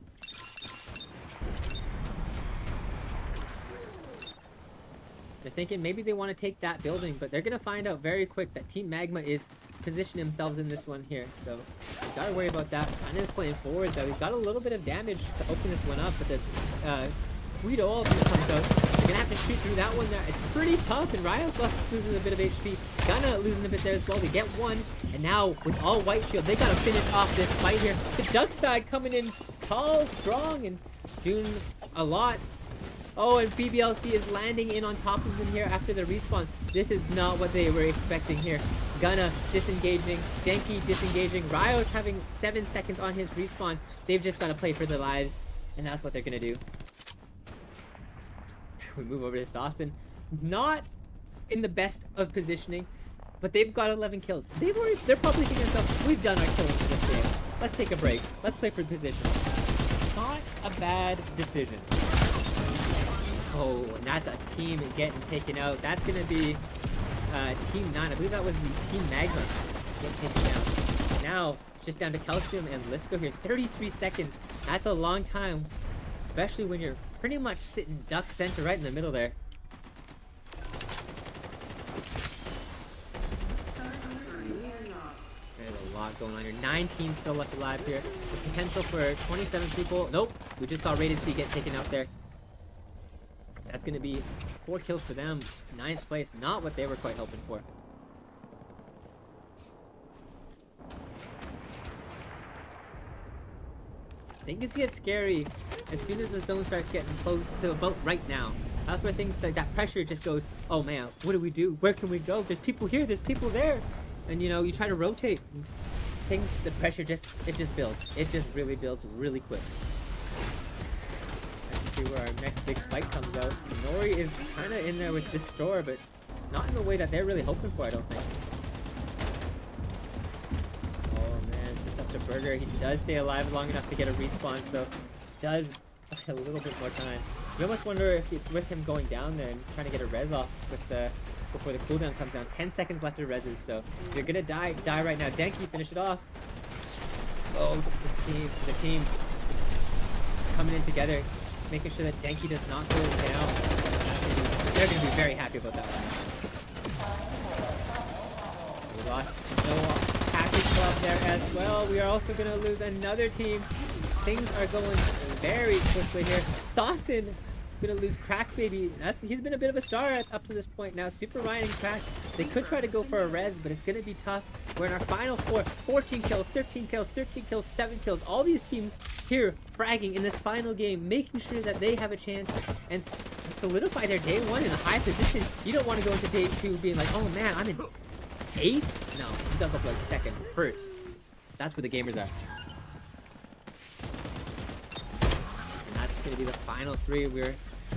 They're thinking maybe they want to take that building, but they're going to find out very quick that Team Magma is positioning themselves in this one here. So we got to worry about that. China is playing forward though. He's got a little bit of damage to open this one up, but the Guido ultimate comes out. They're going to have to shoot through that one there. It's pretty tough, and Ryo's losing a bit of HP. Gunna losing a bit there as well. They get one, and now with all white shield, they got to finish off this fight here. The Duck side coming in tall, strong, and doing a lot. Oh, and BBLC is landing in on top of them here after the respawn. This is not what they were expecting here. Gunna disengaging, Denki disengaging. Ryo's having 7 seconds on his respawn. They've just got to play for their lives, and that's what they're going to do. We move over to Saucin. Not in the best of positioning, but they've got 11 kills. They're probably thinking to themselves, we've done our killing for this game. Let's take a break. Let's play for position. Not a bad decision. Oh, and that's a team getting taken out. That's going to be Team 9. I believe that was the Team Magma getting taken out. Now, it's just down to Calcium and Lisco here. 33 seconds. That's a long time, especially when you're pretty much sitting duck center right in the middle there. There's a lot going on here. 9 teams still left alive here. The potential for 27 people. Nope. We just saw Rated C get taken out there. That's going to be 4 kills for them. 9th place. Not what they were quite hoping for. Things get scary as soon as the zone starts getting close to about right now. That's where things like that pressure just goes, oh man, what do we do? Where can we go? There's people here, there's people there. And you know, you try to rotate. Things, the pressure just builds. It just really builds really quick. Let's see where our next big fight comes out. Nori is kind of in there with Destroyer, but not in the way that they're really hoping for, I don't think. To Burger, he does stay alive long enough to get a respawn, so does buy a little bit more time. You almost wonder if it's with him going down there and trying to get a res off with the before the cooldown comes down. 10 seconds left of reses, so if you're gonna die right now. Denki, finish it off. Oh, the team coming in together, making sure that Denki does not go down. They're gonna be very happy about that one. We lost no club there as well. We are also going to lose another team. Things are going very quickly here. Saucin going to lose Crack Baby. He's been a bit of a star up to this point now. Super Ryan and Crack, they could try to go for a res, but it's going to be tough. We're in our final 4. 14 kills, 13 kills, 13 kills, 7 kills. All these teams here fragging in this final game, making sure that they have a chance and solidify their day 1 in a high position. You don't want to go into day 2 being like, oh man, I'm in 8th? No, he does look like 2nd, 1st. That's where the gamers are. And that's going to be the final 3. We're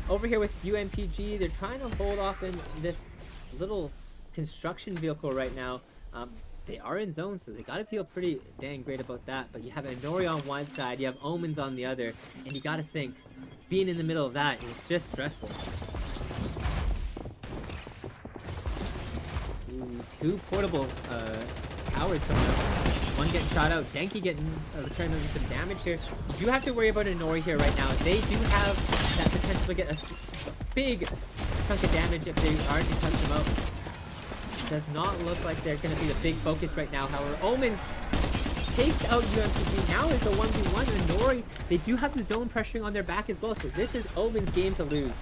over here with UMPG. They're trying to hold off in this little construction vehicle right now. They are in zone, so they gotta feel pretty dang great about that. But you have Nori on one side, you have Omens on the other, and you gotta think, being in the middle of that is just stressful. Ooh, 2 portable towers coming up. One getting shot out, Denki getting returning some damage here. You do have to worry about Nori here right now. They do have that potential to get a big chunk of damage if they are to touch them out. Does not look like they're going to be the big focus right now. However, Omens takes out UMPG. Now is a 1v1, and Nori, they do have the zone pressuring on their back as well, so this is Omens' game to lose.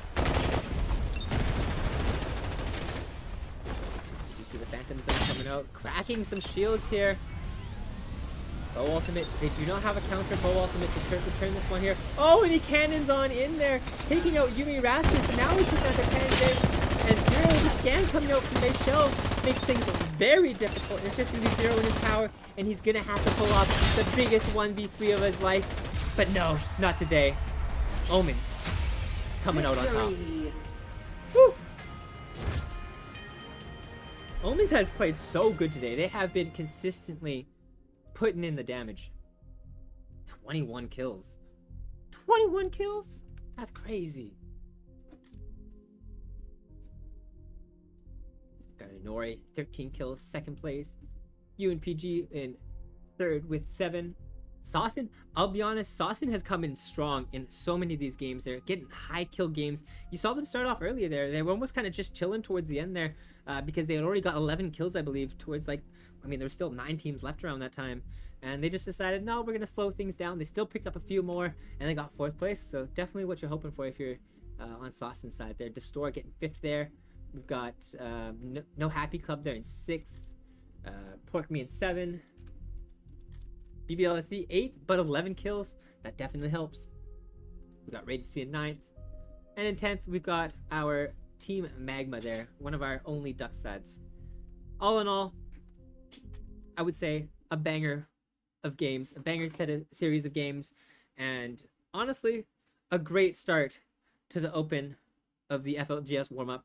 You see the Phantom Zone coming out, cracking some shields here. Bow ultimate, they do not have a counter bow ultimate to turn this one here. Oh, and he cannons on in there, taking out Yumi Rasmus, and now he's just at the cannon there. And Zero with the scan coming out from their shell makes things very difficult. It's just going to be Zero in his tower, and he's going to have to pull off the biggest 1v3 of his life. But no, not today. Omens coming out on top. Woo! Omens has played so good today. They have been consistently putting in the damage. 21 kills. 21 kills? That's crazy. Got Nori, 13 kills, 2nd place. UNPG in 3rd with 7. Saucin, I'll be honest, Saucin has come in strong in so many of these games. They're getting high kill games. You saw them start off earlier there. They were almost kind of just chilling towards the end there because they had already got 11 kills, I believe, towards there were still 9 teams left around that time. And they just decided, no, we're going to slow things down. They still picked up a few more, and they got 4th place. So definitely what you're hoping for if you're on Saucin's side there. Destor getting 5th there. We've got No Happy Club there in 6th. Pork Me in 7. BBLSC 8th, but 11 kills. That definitely helps. We got Rated C in 9th. And in 10th, we've got our Team Magma there. One of our only duck sides. All in all, I would say a banger of games. A banger series of games. And honestly, a great start to the open of the FLGS warm-up.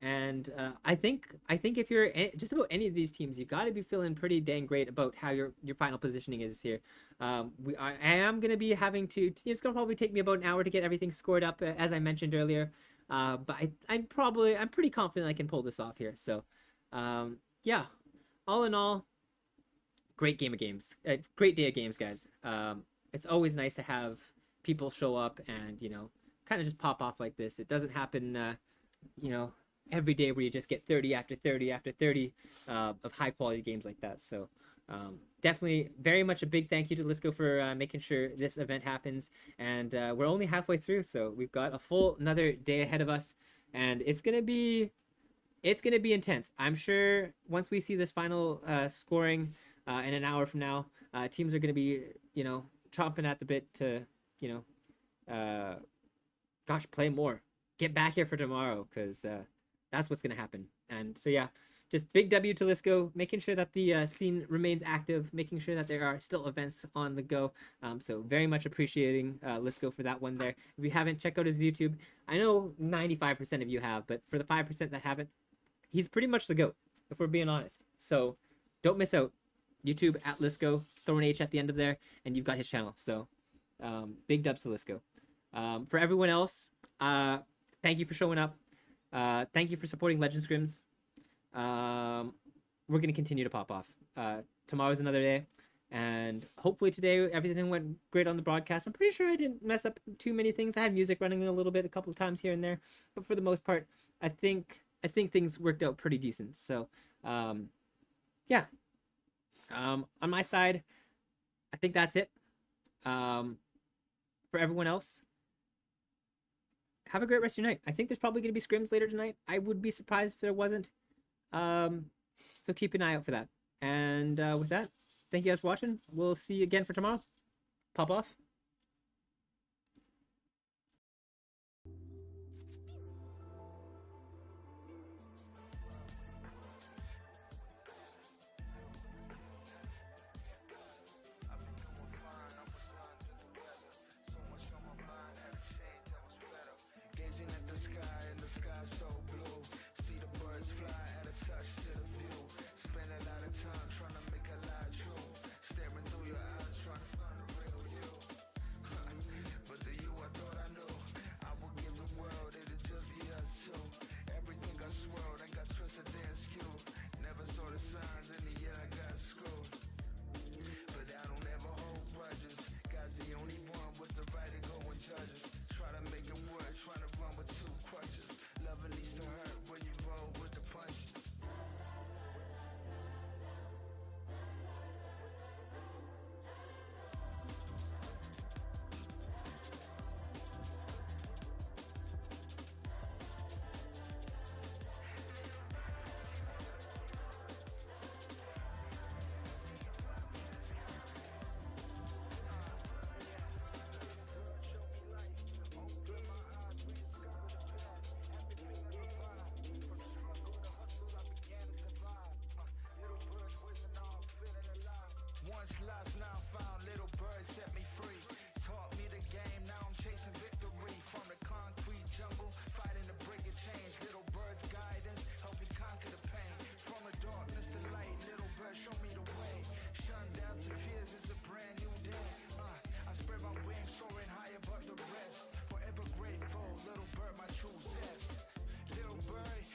And I think if you're just about any of these teams, you got to be feeling pretty dang great about how your final positioning is here. I am going to be having to, it's going to probably take me about an hour to get everything scored up, as I mentioned earlier. But I'm pretty confident I can pull this off here. So, yeah, all in all, great game of games. Great day of games, guys. It's always nice to have people show up and, kind of just pop off like this. It doesn't happen, every day where you just get 30 after 30 after 30 of high quality games like that. So definitely very much a big thank you to Lisco for making sure this event happens. And we're only halfway through, so we've got a full another day ahead of us, and it's gonna be intense. I'm sure once we see this final scoring in an hour from now, teams are gonna be chomping at the bit to play more, get back here for tomorrow, because that's what's going to happen. And so, yeah, just big W to Lisco, making sure that the scene remains active, making sure that there are still events on the go. So very much appreciating Lisco for that one there. If you haven't, check out his YouTube. I know 95% of you have, but for the 5% that haven't, he's pretty much the GOAT, if we're being honest. So don't miss out. YouTube at Lisco, throw an H at the end of there, and you've got his channel. So big dubs to Lisco. For everyone else, thank you for showing up. Thank you for supporting Legend Scrims. We're going to continue to pop off. Tomorrow's another day, and hopefully today everything went great on the broadcast. I'm pretty sure I didn't mess up too many things. I had music running a little bit a couple of times here and there, but for the most part, I think things worked out pretty decent. So, yeah. On my side, I think that's it. For everyone else, have a great rest of your night. I think there's probably going to be scrims later tonight. I would be surprised if there wasn't. So keep an eye out for that. And with that, thank you guys for watching. We'll see you again for tomorrow. Pop off.